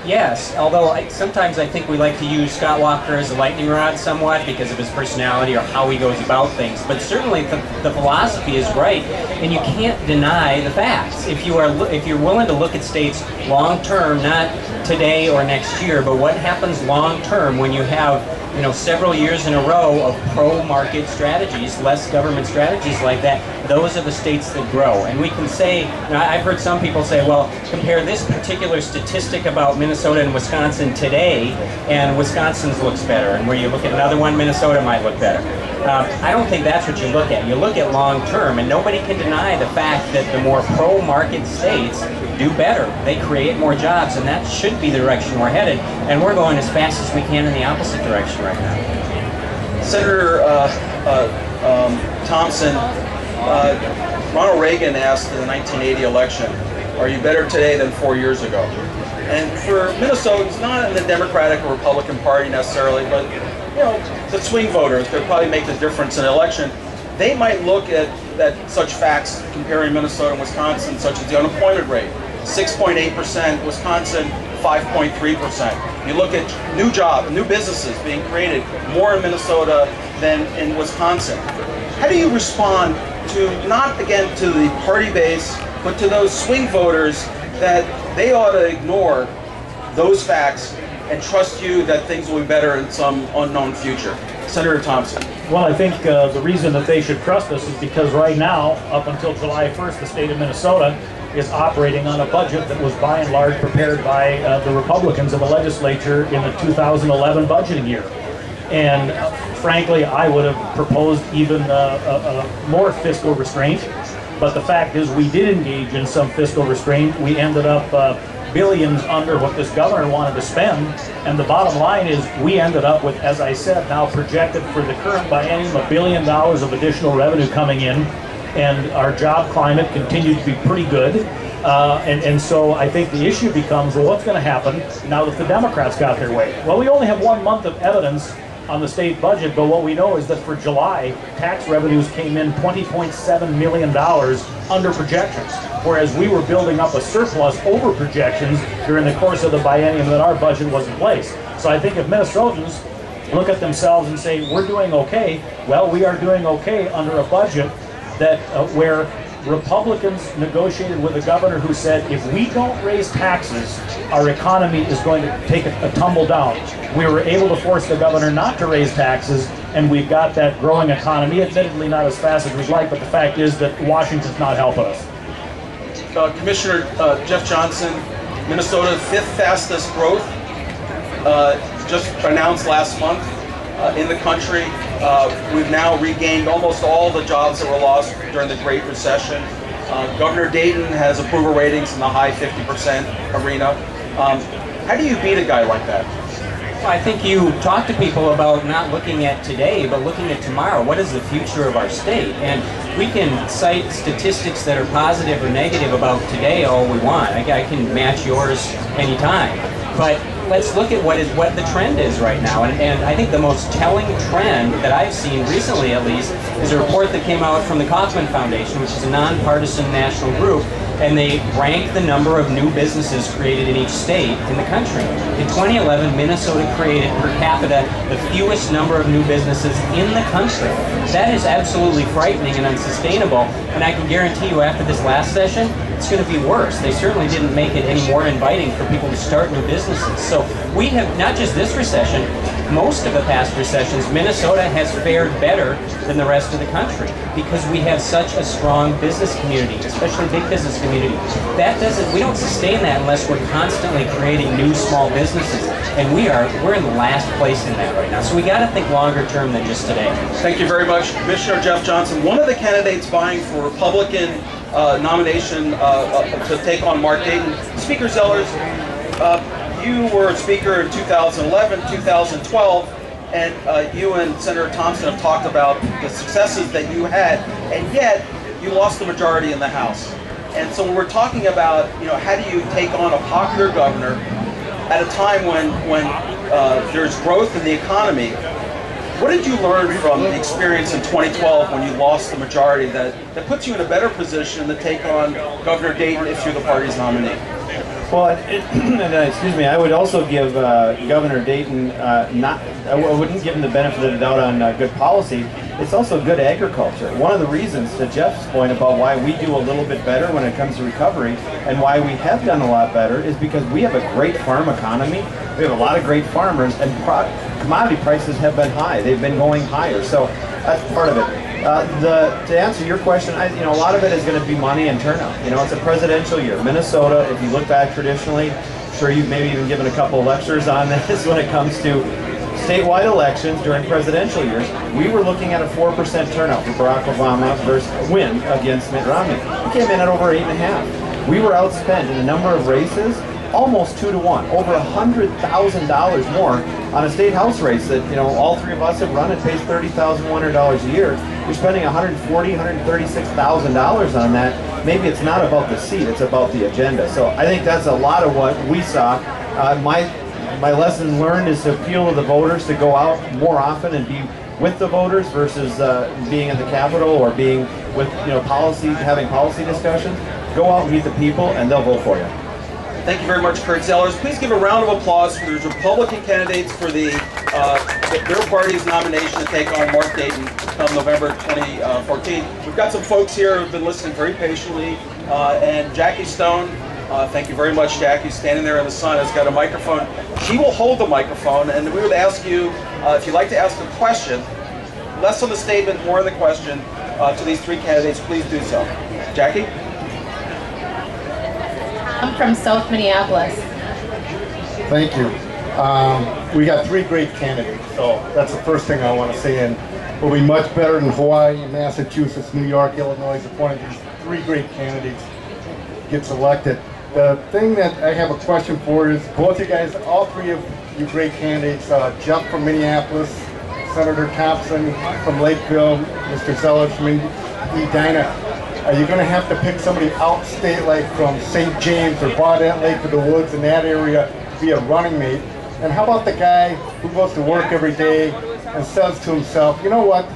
Yes, although sometimes I think we like to use Scott Walker as a lightning rod somewhat because of his personality or how he goes about things. But certainly the philosophy is right, and you can't deny the facts. If you're willing to look at states long term, not today or next year, but what happens long term when you have several years in a row of pro-market strategies, less government strategies like that, those are the states that grow. And we can say, I've heard some people say, well, compare this particular statistic about Minnesota and Wisconsin today, and Wisconsin's looks better. And where you look at another one, Minnesota might look better. I don't think that's what you look at. You look at long term, and nobody can deny the fact that the more pro-market states do better. They create more jobs, and that should be the direction we're headed. And we're going as fast as we can in the opposite direction right now. Senator Thompson, Ronald Reagan asked in the 1980 election, are you better today than 4 years ago? And for Minnesotans, not in the Democratic or Republican Party necessarily, but the swing voters could probably make the difference in an election. They might look at such facts comparing Minnesota and Wisconsin, such as the unemployment rate, 6.8%, Wisconsin 5.3%. You look at new businesses being created more in Minnesota than in Wisconsin. How do you respond to, not again to the party base, but to those swing voters that they ought to ignore those facts and trust you that things will be better in some unknown future? Senator Thompson. Well, I think the reason that they should trust us is because right now, up until July 1st, the state of Minnesota is operating on a budget that was by and large prepared by the Republicans in the legislature in the 2011 budgeting year. And frankly, I would have proposed even more fiscal restraint. But the fact is we did engage in some fiscal restraint. We ended up billions under what this governor wanted to spend. And the bottom line is we ended up with, as I said, now projected for the current biennium, $1 billion of additional revenue coming in. And our job climate continued to be pretty good. And so I think the issue becomes, well, what's going to happen now that the Democrats got their way? Well, we only have 1 month of evidence on the state budget, but what we know is that for July, tax revenues came in $20.7 million under projections, whereas we were building up a surplus over projections during the course of the biennium that our budget was in place. So I think if Minnesotans look at themselves and say, we're doing okay, well, we are doing okay under a budget that where Republicans negotiated with a governor who said, if we don't raise taxes, our economy is going to take a tumble down. We were able to force the governor not to raise taxes, and we've got that growing economy, admittedly not as fast as we'd like, but the fact is that Washington's not helping us. Commissioner Jeff Johnson, Minnesota's 5th fastest growth, just announced last month in the country. We've now regained almost all the jobs that were lost during the Great Recession. Governor Dayton has approval ratings in the high 50% arena. How do you beat a guy like that? Well, I think you talk to people about not looking at today, but looking at tomorrow. What is the future of our state? And we can cite statistics that are positive or negative about today all we want. I can match yours anytime. But let's look at what the trend is right now. And I think the most telling trend that I've seen recently, at least, is a report that came out from the Kauffman Foundation, which is a nonpartisan national group, and they ranked the number of new businesses created in each state in the country. In 2011, Minnesota created per capita the fewest number of new businesses in the country. That is absolutely frightening and unsustainable, and I can guarantee you after this last session, it's going to be worse. They certainly didn't make it any more inviting for people to start new businesses. So we have, not just this recession, most of the past recessions, Minnesota has fared better than the rest of the country because we have such a strong business community, especially big business community. We don't sustain that unless we're constantly creating new small businesses, and we're in the last place in that right now. So we got to think longer term than just today. Thank you very much, Commissioner Jeff Johnson. One of the candidates vying for Republican nomination to take on Mark Dayton, Speaker Zellers, you were Speaker in 2011, 2012, and you and Senator Thompson have talked about the successes that you had, and yet you lost the majority in the House. And so we're talking about, how do you take on a popular governor at a time when there's growth in the economy? What did you learn from the experience in 2012 when you lost the majority that puts you in a better position to take on Governor Dayton if you're the party's nominee? Well, excuse me, I would also give Governor Dayton, I wouldn't give him the benefit of the doubt on good policy. It's also good agriculture. One of the reasons, to Jeff's point about why we do a little bit better when it comes to recovery and why we have done a lot better is because we have a great farm economy. We have a lot of great farmers, and commodity prices have been high. They've been going higher, so that's part of it. To answer your question, a lot of it is going to be money and turnout. It's a presidential year. Minnesota, if you look back traditionally, I'm sure you've maybe even given a couple of lectures on this when it comes to statewide elections during presidential years. We were looking at a 4% turnout for Barack Obama versus a win against Mitt Romney. We came in at over 8.5. We were outspent in a number of races, almost 2-to-1, over $100,000 more on a state house race that all three of us have run. It pays $30,100 a year. You're spending $140,000, $136,000 on that. Maybe it's not about the seat; it's about the agenda. So I think that's a lot of what we saw. My lesson learned is to appeal to the voters to go out more often and be with the voters versus being in the Capitol or being with having policy discussions. Go out and meet the people, and they'll vote for you. Thank you very much, Kurt Zellers. Please give a round of applause for the Republican candidates for their party's nomination to take on Mark Dayton come November 2014. We've got some folks here who've been listening very patiently, and Jackie Stone, thank you very much, Jackie, standing there in the sun, has got a microphone. She will hold the microphone, and we would ask you, if you'd like to ask a question, less on the statement, more on the question, to these three candidates, please do so. Jackie? I'm from South Minneapolis. Thank you. We got three great candidates, so that's the first thing I want to say, and we'll be much better than Hawaii, Massachusetts, New York, Illinois, if one of these three great candidates gets elected. The thing that I have a question for is, both you guys, all three of you great candidates, Jeff from Minneapolis, Senator Thompson from Lakeville, Mr. Zellers from Edina, are you going to have to pick somebody outstate, like from St. James or Baudette Lake of the Woods in that area, to be a running mate? And how about the guy who goes to work every day, and says to himself, you know what,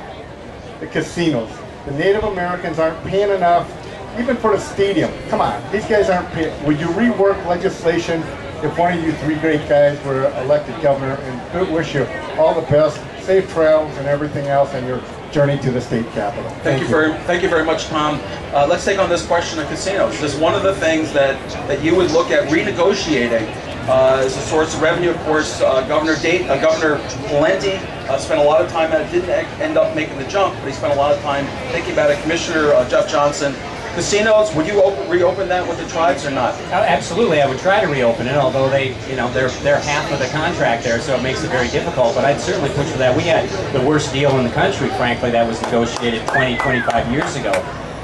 the casinos, the Native Americans aren't paying enough, even for the stadium. Come on, these guys aren't paying. Would you rework legislation if one of you three great guys were elected governor? And wish you all the best, safe travels and everything else on your journey to the state capitol. Thank you very much, Tom. Let's take on this question of casinos. Is this one of the things that you would look at renegotiating as a source of revenue? Of course, Governor Valenti spent a lot of time, and didn't end up making the jump, but he spent a lot of time thinking about it. Commissioner Jeff Johnson, casinos, would you reopen that with the tribes or not? Absolutely, I would try to reopen it, although they're half of the contract there, so it makes it very difficult, but I'd certainly push for that. We had the worst deal in the country, frankly, that was negotiated 25 years ago.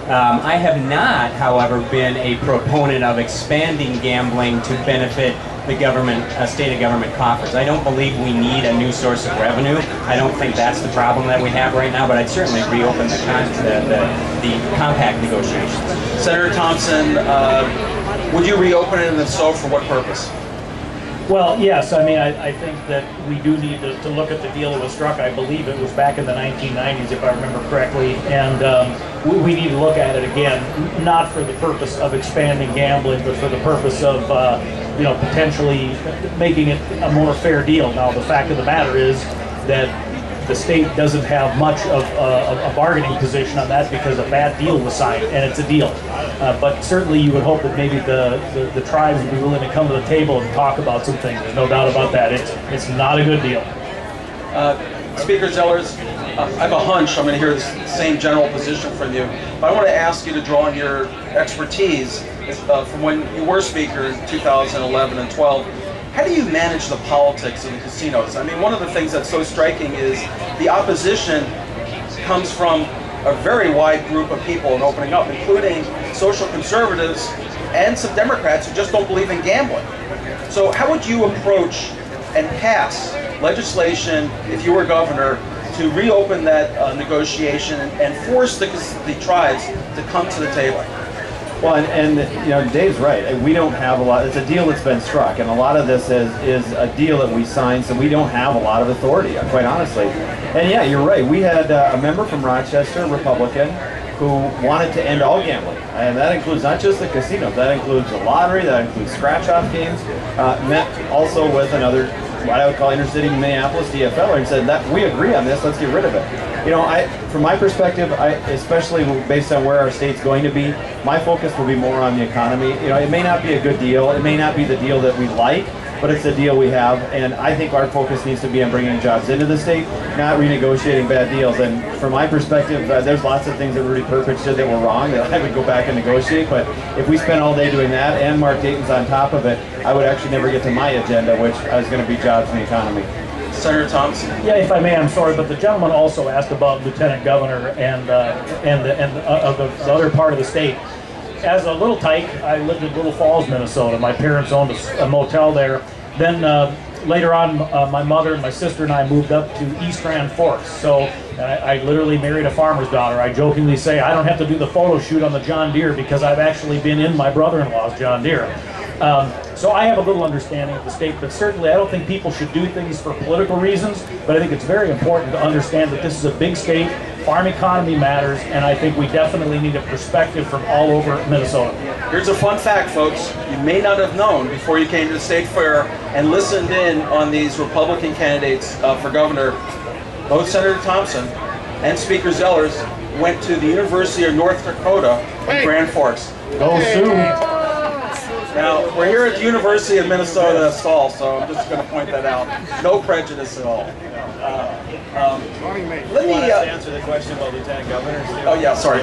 I have not, however, been a proponent of expanding gambling to benefit the government, state of government coffers. I don't believe we need a new source of revenue. I don't think that's the problem that we have right now, but I'd certainly reopen the compact negotiations. Senator Thompson, would you reopen it, and if so, for what purpose? Well, yes. I mean, I think that we do need to look at the deal that was struck. I believe it was back in the 1990s, if I remember correctly, and we need to look at it again, not for the purpose of expanding gambling, but for the purpose of potentially making it a more fair deal. Now, the fact of the matter is that the state doesn't have much of a bargaining position on that because a bad deal was signed, and it's a deal. But certainly you would hope that maybe the tribes would be willing to come to the table and talk about some things. There's no doubt about that. It's not a good deal. Speaker Zellers, I have a hunch I'm going to hear the same general position from you, but I want to ask you to draw on your expertise from when you were Speaker in 2011 and 12. How do you manage the politics of the casinos? I mean, one of the things that's so striking is the opposition comes from a very wide group of people in opening up, including social conservatives and some Democrats who just don't believe in gambling. So how would you approach and pass legislation, if you were governor, to reopen that negotiation and force the tribes to come to the table? Well, and Dave's right. We don't have a lot. It's a deal that's been struck, and a lot of this is a deal that we signed, so we don't have a lot of authority, quite honestly. And yeah, you're right. We had a member from Rochester, Republican, who wanted to end all gambling, and that includes not just the casinos. That includes the lottery. That includes scratch-off games. Met also with another, what I would call inner-city Minneapolis DFLer, and said that we agree on this. Let's get rid of it. From my perspective, especially based on where our state's going to be, my focus will be more on the economy. It may not be a good deal, it may not be the deal that we like, but it's the deal we have, and I think our focus needs to be on bringing jobs into the state, not renegotiating bad deals. And from my perspective, there's lots of things that Rudy Perpich did that were wrong that I would go back and negotiate, but if we spent all day doing that and Mark Dayton's on top of it, I would actually never get to my agenda, which is going to be jobs and the economy. Senator Thompson. Yeah, if I may, I'm sorry, but the gentleman also asked about Lieutenant Governor and the other part of the state. As a little tyke, I lived in Little Falls, Minnesota. My parents owned a motel there. Then later on, my mother and my sister and I moved up to East Grand Forks. So I literally married a farmer's daughter. I jokingly say I don't have to do the photo shoot on the John Deere because I've actually been in my brother-in-law's John Deere. So I have a little understanding of the state, but certainly I don't think people should do things for political reasons, but I think it's very important to understand that this is a big state, farm economy matters, and I think we definitely need a perspective from all over Minnesota. Here's a fun fact, folks. You may not have known before you came to the State Fair and listened in on these Republican candidates for governor. Both Senator Thompson and Speaker Zellers went to the University of North Dakota in Grand Forks. Go Sioux! Now, we're here at the University of Minnesota Stall, so I'm just going to point that out. No prejudice at all. Let me answer the question about Lieutenant Governor. Oh yeah, sorry.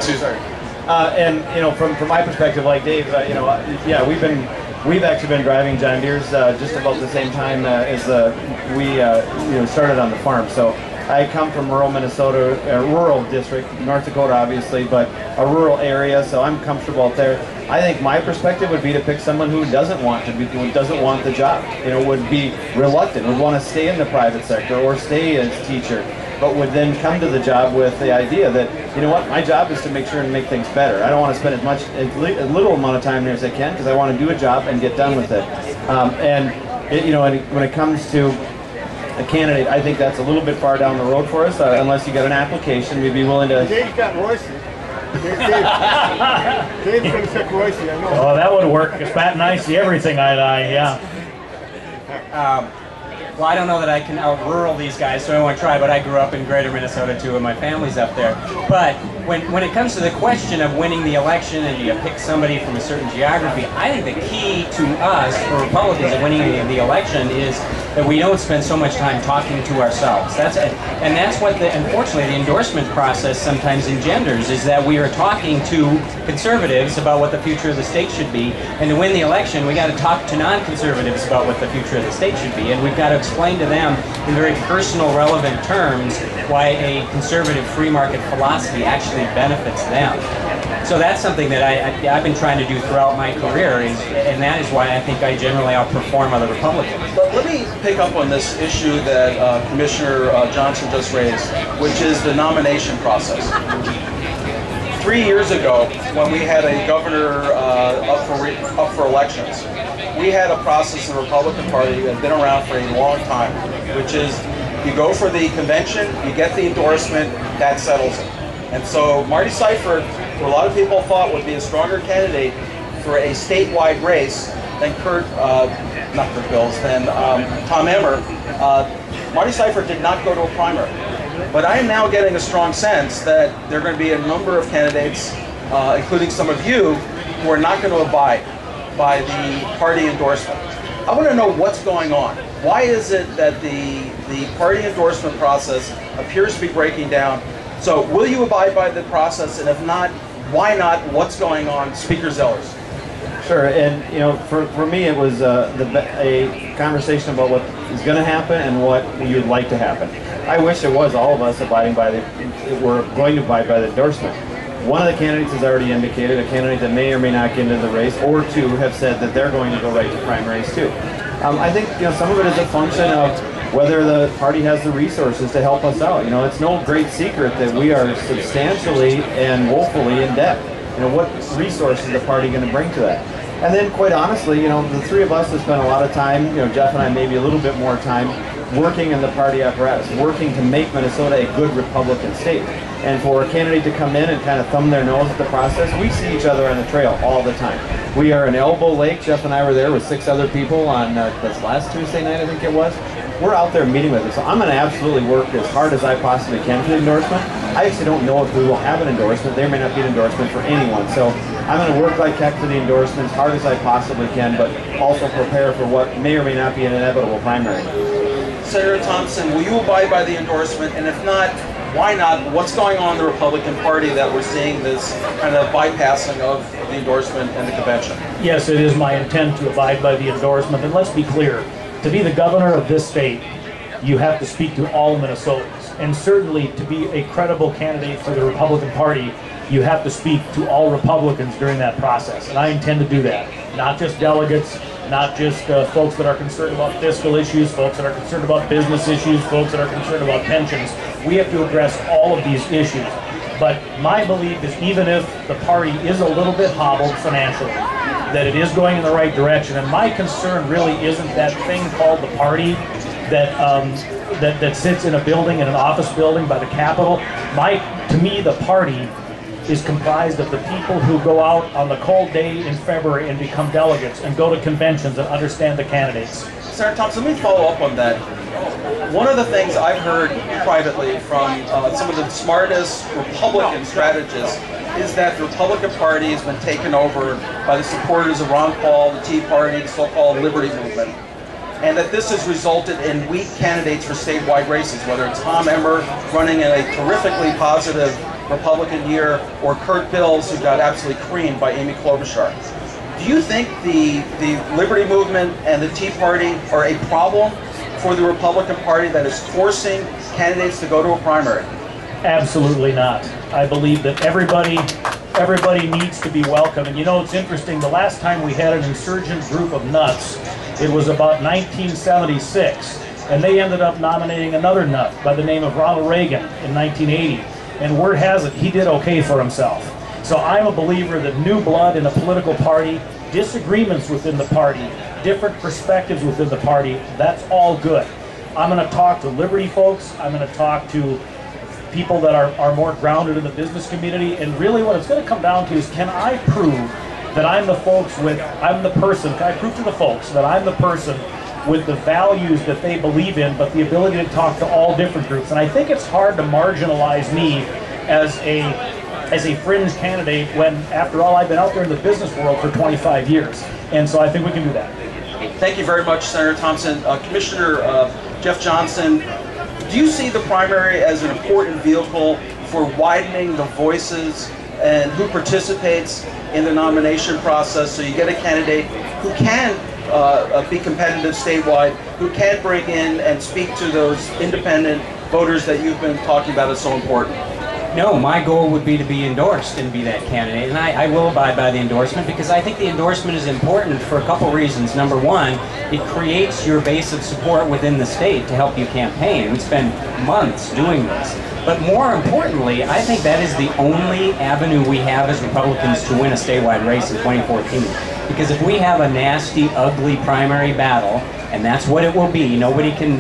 And from my perspective, like Dave, yeah, we've actually been driving John Deere's just about the same time as we started on the farm. So I come from rural Minnesota, rural district, North Dakota obviously, but a rural area, so I'm comfortable out there. I think my perspective would be to pick someone who doesn't want the job, would be reluctant, would want to stay in the private sector or stay as teacher, but would then come to the job with the idea that, you know what, my job is to make sure and make things better. I don't want to spend as little amount of time there as I can because I want to do a job and get done with it. When it comes to a candidate, I think that's a little bit far down the road for us. Unless you got an application, we'd be willing to. Dave's got Royce. Dave's going to pick Royce, I know. Oh, that would work. If Pat and I see everything eye to eye, yeah. Well, I don't know that I can out-rural these guys, so I won't try, but I grew up in greater Minnesota too, and my family's up there. But when it comes to the question of winning the election and you pick somebody from a certain geography, I think the key to us, for Republicans, in winning the election is that we don't spend so much time talking to ourselves. That's what, unfortunately, the endorsement process sometimes engenders, is that we are talking to conservatives about what the future of the state should be, and to win the election, we got to talk to non-conservatives about what the future of the state should be, and we've got to explain to them in very personal, relevant terms why a conservative free market philosophy actually benefits them. So that's something that I've been trying to do throughout my career, and that is why I think I generally outperform other Republicans. But let me pick up on this issue that Commissioner Johnson just raised, which is the nomination process. 3 years ago, when we had a governor up for elections, we had a process in the Republican Party that had been around for a long time, which is you go for the convention, you get the endorsement, that settles it. And so Marty Seifert, who a lot of people thought would be a stronger candidate for a statewide race than Tom Emmer, Marty Seifert did not go to a primary. But I am now getting a strong sense that there are going to be a number of candidates, including some of you, who are not going to abide by the party endorsement. I want to know what's going on. Why is it that the party endorsement process appears to be breaking down? So will you abide by the process, and if not, why not? What's going on? Speaker Zellers. Sure, and for me it was a conversation about what is going to happen and what you'd like to happen. I wish it was all of us abiding by we're going to abide by the endorsement. One of the candidates has already indicated, a candidate that may or may not get into the race, or two have said that they're going to go right to primaries too. I think some of it is a function of whether the party has the resources to help us out. It's no great secret that we are substantially and woefully in debt. What resources is the party going to bring to that? And then, quite honestly, the three of us have spent a lot of time, Jeff and I maybe a little bit more time, working in the party apparatus, working to make Minnesota a good Republican state. And for a candidate to come in and kind of thumb their nose at the process, we see each other on the trail all the time. We are in Elbow Lake. Jeff and I were there with 6 other people on this last Tuesday night, I think it was. We're out there meeting with them. So I'm going to absolutely work as hard as I possibly can for the endorsement. I actually don't know if we will have an endorsement. There may not be an endorsement for anyone. So I'm going to work like heck for the endorsement as hard as I possibly can, but also prepare for what may or may not be an inevitable primary. Senator Thompson, will you abide by the endorsement? And if not, why not? What's going on in the Republican Party that we're seeing this kind of bypassing of the endorsement and the convention? Yes, it is my intent to abide by the endorsement. And let's be clear, to be the governor of this state, you have to speak to all Minnesotans. And certainly to be a credible candidate for the Republican Party, you have to speak to all Republicans during that process. And I intend to do that. Not just delegates, not just folks that are concerned about fiscal issues, folks that are concerned about business issues, folks that are concerned about pensions. We have to address all of these issues. But my belief is even if the party is a little bit hobbled financially, that it is going in the right direction. And my concern really isn't that thing called the party that sits in a building, in an office building by the Capitol. To me, the party is comprised of the people who go out on the cold day in February and become delegates and go to conventions and understand the candidates. Senator Thompson, let me follow up on that. One of the things I've heard privately from some of the smartest Republican strategists is that the Republican Party has been taken over by the supporters of Ron Paul, the Tea Party, the so-called Liberty Movement, and that this has resulted in weak candidates for statewide races, whether it's Tom Emmer running in a terrifically positive Republican year, or Kurt Bills, who got absolutely creamed by Amy Klobuchar. Do you think the Liberty Movement and the Tea Party are a problem for the Republican Party that is forcing candidates to go to a primary? Absolutely not. I believe that everybody needs to be welcome. And it's interesting, the last time we had an insurgent group of nuts, it was about 1976, and they ended up nominating another nut by the name of Ronald Reagan in 1980. And word has it, he did okay for himself. So I'm a believer that new blood in a political party, disagreements within the party, different perspectives within the party, that's all good. I'm going to talk to Liberty folks. I'm going to talk to people that are more grounded in the business community. And really what it's going to come down to is, can I prove that I'm the person, can I prove to the folks that I'm the person with the values that they believe in, but the ability to talk to all different groups. And I think it's hard to marginalize me as a fringe candidate when, after all, I've been out there in the business world for 25 years. And so I think we can do that. Thank you very much, Senator Thompson. Commissioner Jeff Johnson, do you see the primary as an important vehicle for widening the voices and who participates in the nomination process, so you get a candidate who can be competitive statewide, who can bring in and speak to those independent voters that you've been talking about as so important? No, my goal would be to be endorsed and be that candidate, and I will abide by the endorsement because I think the endorsement is important for a couple reasons. Number one, it creates your base of support within the state to help you campaign. We spend months doing this. But more importantly, I think that is the only avenue we have as Republicans to win a statewide race in 2014. Because if we have a nasty, ugly primary battle, and that's what it will be, nobody can,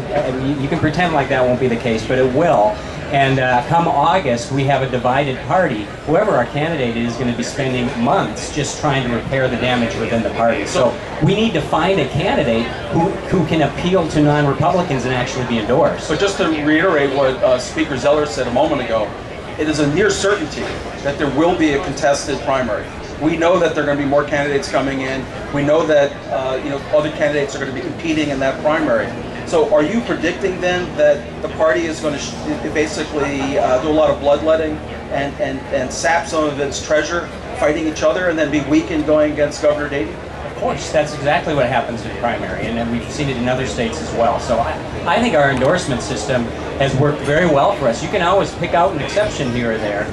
you can pretend like that won't be the case, but it will. And come August, we have a divided party. Whoever our candidate is going to be spending months just trying to repair the damage within the party. So we need to find a candidate who can appeal to non-Republicans and actually be endorsed. So just to reiterate what Speaker Zeller said a moment ago, it is a near certainty that there will be a contested primary. We know that there are going to be more candidates coming in. We know that other candidates are going to be competing in that primary. So are you predicting then that the party is going to basically do a lot of bloodletting and sap some of its treasure, fighting each other, and then be weakened going against Governor Davey? Of course, that's exactly what happens in primary, and we've seen it in other states as well. So I think our endorsement system has worked very well for us. You can always pick out an exception here or there,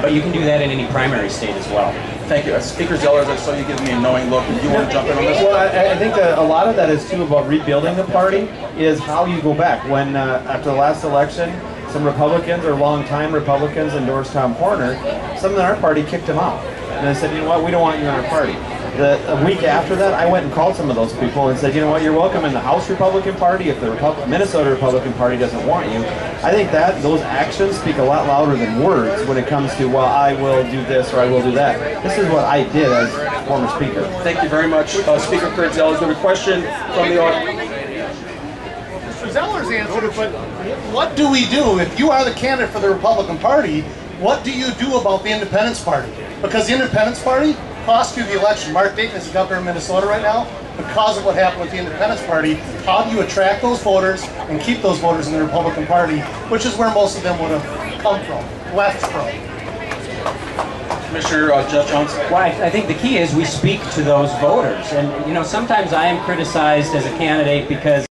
but you can do that in any primary state as well. Thank you. Speaker Zeller, I saw you giving me a knowing look. Do you want to jump in on this? Well, I think that a lot of that is too about rebuilding the party, is how you go back. When after the last election, some Republicans or longtime Republicans endorsed Tom Horner, some in our party kicked him out. And they said, you know what, we don't want you in our party. A week after that, I went and called some of those people and said, you know what, you're welcome in the House Republican Party if the Minnesota Republican Party doesn't want you. I think that those actions speak a lot louder than words when it comes to, well, I will do this or I will do that. This is what I did as former Speaker. Thank you very much. Speaker Kurt Zeller, is there a question from the audience? Mr. Zeller's answered, but what do we do if you are the candidate for the Republican Party? What do you do about the Independence Party? Because the Independence Party cost you the election. Mark Dayton is the governor of Minnesota right now because of what happened with the Independence Party. How do you attract those voters and keep those voters in the Republican Party, which is where most of them would have come from, left from? Commissioner Jeff Johnson. Well, I think the key is we speak to those voters. And, you know, sometimes I am criticized as a candidate because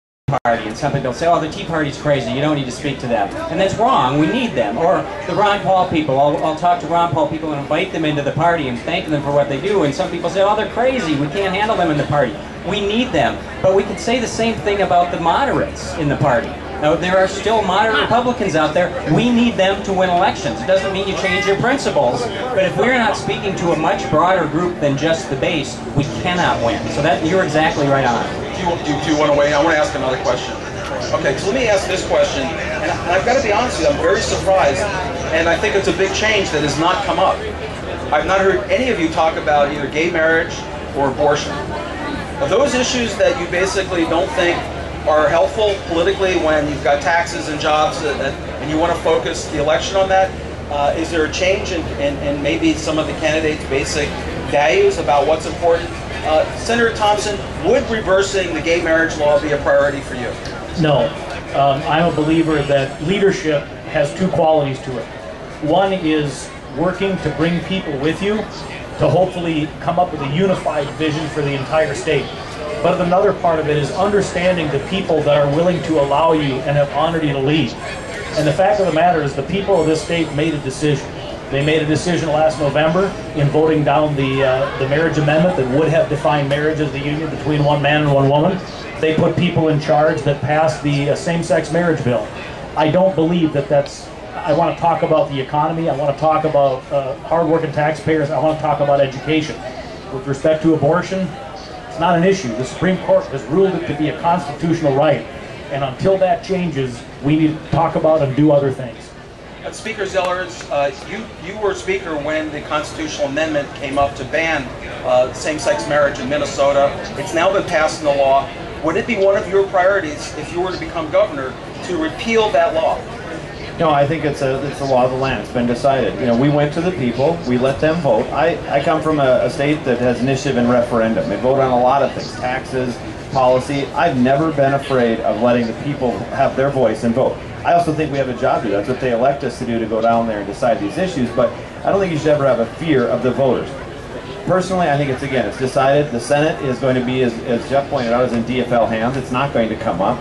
Party, and some people say, oh, the Tea Party's crazy, you don't need to speak to them. And that's wrong, we need them. Or the Ron Paul people, I'll talk to Ron Paul people and invite them into the party and thank them for what they do. And some people say, oh, they're crazy, we can't handle them in the party. We need them. But we can say the same thing about the moderates in the party. Now, there are still moderate Republicans out there. We need them to win elections. It doesn't mean you change your principles, but if we're not speaking to a much broader group than just the base, we cannot win. So that you're exactly right on. Do you want to weigh in? I want to ask another question. Okay, so let me ask this question, and I've got to be honest with you, I'm very surprised, and I think it's a big change that has not come up. I've not heard any of you talk about either gay marriage or abortion. Are those issues that you basically don't think are helpful politically when you've got taxes and jobs and you want to focus the election on that? Is there a change in maybe some of the candidates' basic values about what's important? Senator Thompson, would reversing the gay marriage law be a priority for you? No. I'm a believer that leadership has two qualities to it. One is working to bring people with you to hopefully come up with a unified vision for the entire state. But another part of it is understanding the people that are willing to allow you and have honored you to lead. And the fact of the matter is the people of this state made a decision. They made a decision last November in voting down the marriage amendment that would have defined marriage as the union between one man and one woman. They put people in charge that passed the same-sex marriage bill. I don't believe that that's... I want to talk about the economy. I want to talk about hard-working taxpayers. I want to talk about education. With respect to abortion, it's not an issue. The Supreme Court has ruled it to be a constitutional right. And until that changes, we need to talk about and do other things. Speaker Zellers, you were speaker when the constitutional amendment came up to ban same-sex marriage in Minnesota. It's now been passed into law. Would it be one of your priorities, if you were to become governor, to repeal that law? No, I think it's the law of the land. It's been decided. You know, we went to the people. We let them vote. I come from a state that has initiative and referendum. They vote on a lot of things, taxes, policy. I've never been afraid of letting the people have their voice and vote. I also think we have a job to do. That's what they elect us to do, to go down there and decide these issues. But I don't think you should ever have a fear of the voters. Personally, I think it's decided. The Senate is going to be, as Jeff pointed out, is in DFL hands. It's not going to come up.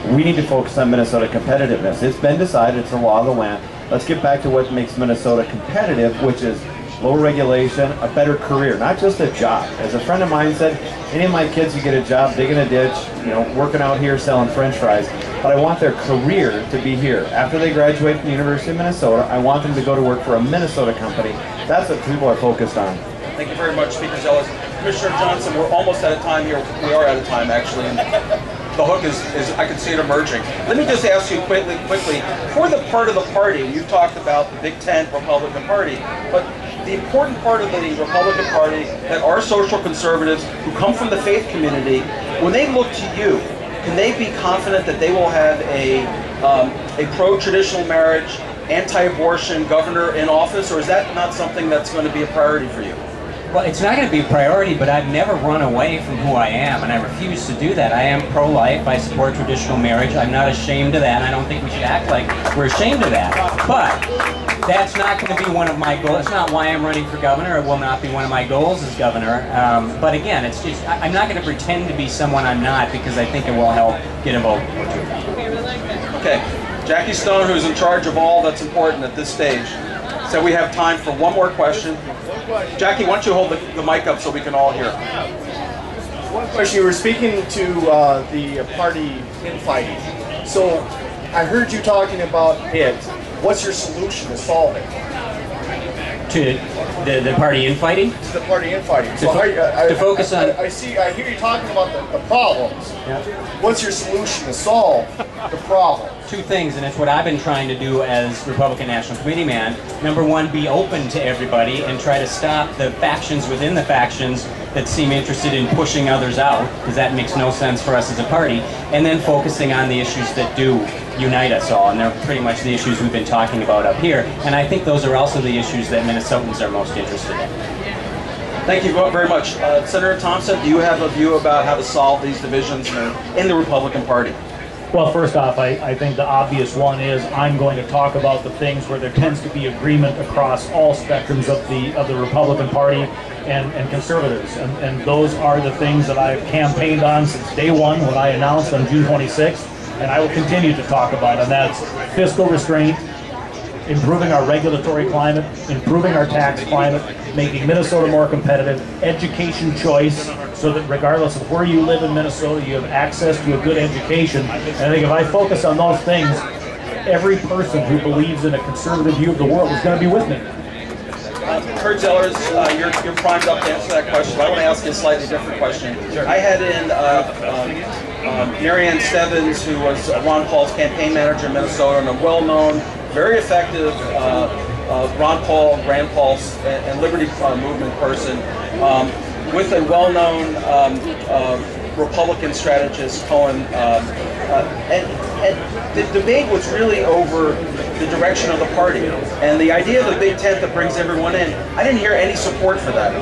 We need to focus on Minnesota competitiveness. It's been decided. It's the law of the land. Let's get back to what makes Minnesota competitive, which is lower regulation, a better career, not just a job. As a friend of mine said, any of my kids who get a job digging a ditch, you know, working out here selling French fries, but I want their career to be here. After they graduate from the University of Minnesota, I want them to go to work for a Minnesota company. That's what people are focused on. Thank you very much, Speaker Zellers. Commissioner Johnson, we're almost out of time here. We are out of time, actually. And the hook is I can see it emerging. Let me just ask you quickly, for the part of the party, you've talked about the Big Tent Republican Party, but the important part of the Republican Party that are social conservatives who come from the faith community, when they look to you, can they be confident that they will have a pro-traditional marriage, anti-abortion governor in office, or is that not something that's going to be a priority for you? Well, it's not going to be a priority, but I've never run away from who I am, and I refuse to do that. I am pro-life. I support traditional marriage. I'm not ashamed of that, and I don't think we should act like we're ashamed of that. But that's not going to be one of my goals. It's not why I'm running for governor. It will not be one of my goals as governor. But again, it's just, I'm not going to pretend to be someone I'm not, because I think it will help get a vote or two. Okay. Jackie Stone, who's in charge of all that's important at this stage. So we have time for one more question. Jackie, why don't you hold the mic up so we can all hear? One question. You were speaking to the party infighting. So I heard you talking about it. What's your solution to solve it? To the party infighting? To the party infighting. To focus on... I hear you talking about the problems. Yeah. What's your solution to solve the problem? Two things, and it's what I've been trying to do as Republican National Committee man. Number one, be open to everybody and try to stop the factions within the factions that seem interested in pushing others out, because that makes no sense for us as a party. And then focusing on the issues that do unite us all, and they're pretty much the issues we've been talking about up here. And I think those are also the issues that Minnesotans are most interested in. Thank you very much. Senator Thompson, do you have a view about how to solve these divisions in the Republican Party? Well, first off, I think the obvious one is I'm going to talk about the things where there tends to be agreement across all spectrums of the Republican Party and conservatives. And those are the things that I've campaigned on since day one when I announced on June 26th, and I will continue to talk about. And that's fiscal restraint, improving our regulatory climate, improving our tax climate, making Minnesota more competitive, education choice, so that regardless of where you live in Minnesota, you have access to a good education. And I think if I focus on those things, every person who believes in a conservative view of the world is going to be with me. Kurt Zellers, you're primed up to answer that question. I want to ask you a slightly different question. I had in Marianne Stebbins, who was Ron Paul's campaign manager in Minnesota, and a well-known, very effective Ron Paul, Rand Paul, and Liberty Movement person, with a well-known Republican strategist, Cohen, and the debate was really over the direction of the party. And the idea of the Big Tent that brings everyone in, I didn't hear any support for that.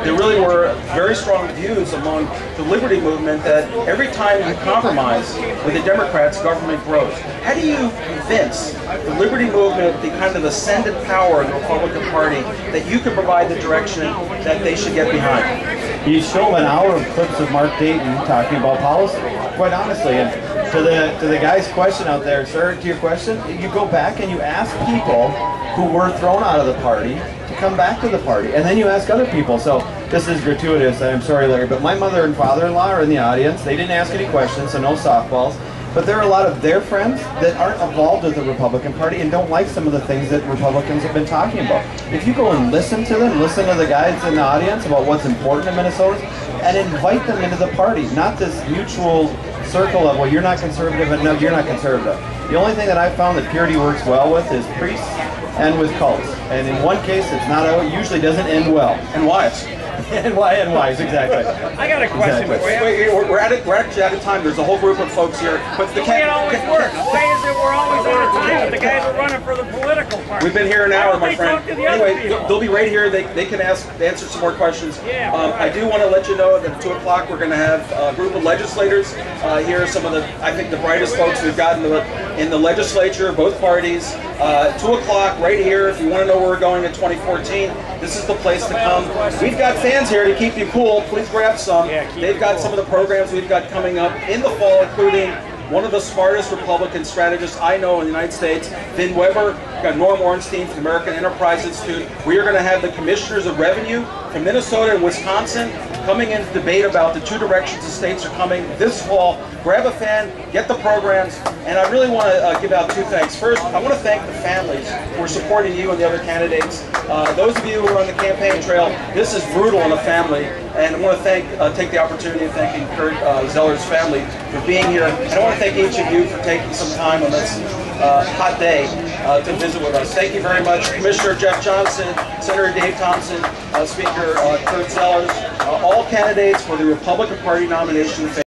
There really were very strong views among the Liberty Movement that every time you compromise with the Democrats, government grows. How do you convince the Liberty Movement, the kind of ascendant power in the Republican Party, that you can provide the direction that they should get behind? You show an hour of clips of Mark Dayton talking about policy, quite honestly. And to the guy's question out there, sir, to your question, you go back and you ask people who were thrown out of the party to come back to the party, and then you ask other people. So this is gratuitous, I'm sorry, Larry, but my mother and father-in-law are in the audience. They didn't ask any questions, so no softballs. But there are a lot of their friends that aren't involved with the Republican Party and don't like some of the things that Republicans have been talking about. If you go and listen to them, listen to the guys in the audience about what's important in Minnesota, and invite them into the party, not this mutual circle of, well, you're not conservative, and no, you're not conservative. The only thing that I've found that purity works well with is priests and with cults. And in one case, it's not, it usually doesn't end well. And wives. and wives, exactly. I got a question Exactly. for you. Wait, we're actually out of time. There's a whole group of folks here. But The way it always works. Why is it we're always out of time with the guys who are running for the political party? we've been here an Why hour, don't my they friend. talk to the other Anyway, people? they'll be right here. They can answer some more questions. Yeah, all right. I do want to let you know that at 2 o'clock we're going to have a group of legislators. Here are some of the, I think, the brightest folks we've got in the legislature, both parties. 2 o'clock right here. If you want to know where we're going in 2014, this is the place to come. We've got fans here to keep you cool. Please grab some. They've got some of the programs we've got coming up in the fall, including one of the smartest Republican strategists I know in the United States, Vin Weber. We've got Norm Ornstein from the American Enterprise Institute. We are going to have the commissioners of revenue from Minnesota and Wisconsin coming in to debate about the two directions the states are coming this fall. Grab a fan, get the programs, and I really want to give out two thanks. First, I want to thank the families who are supporting you and the other candidates. Those of you who are on the campaign trail, this is brutal in a family, and I want to take the opportunity of thanking Kurt Zeller's family for being here. And I want to thank each of you for taking some time on this hot day to visit with us. Thank you very much, Commissioner Jeff Johnson, Senator Dave Thompson, Speaker Kurt Zellers, all candidates for the Republican Party nomination.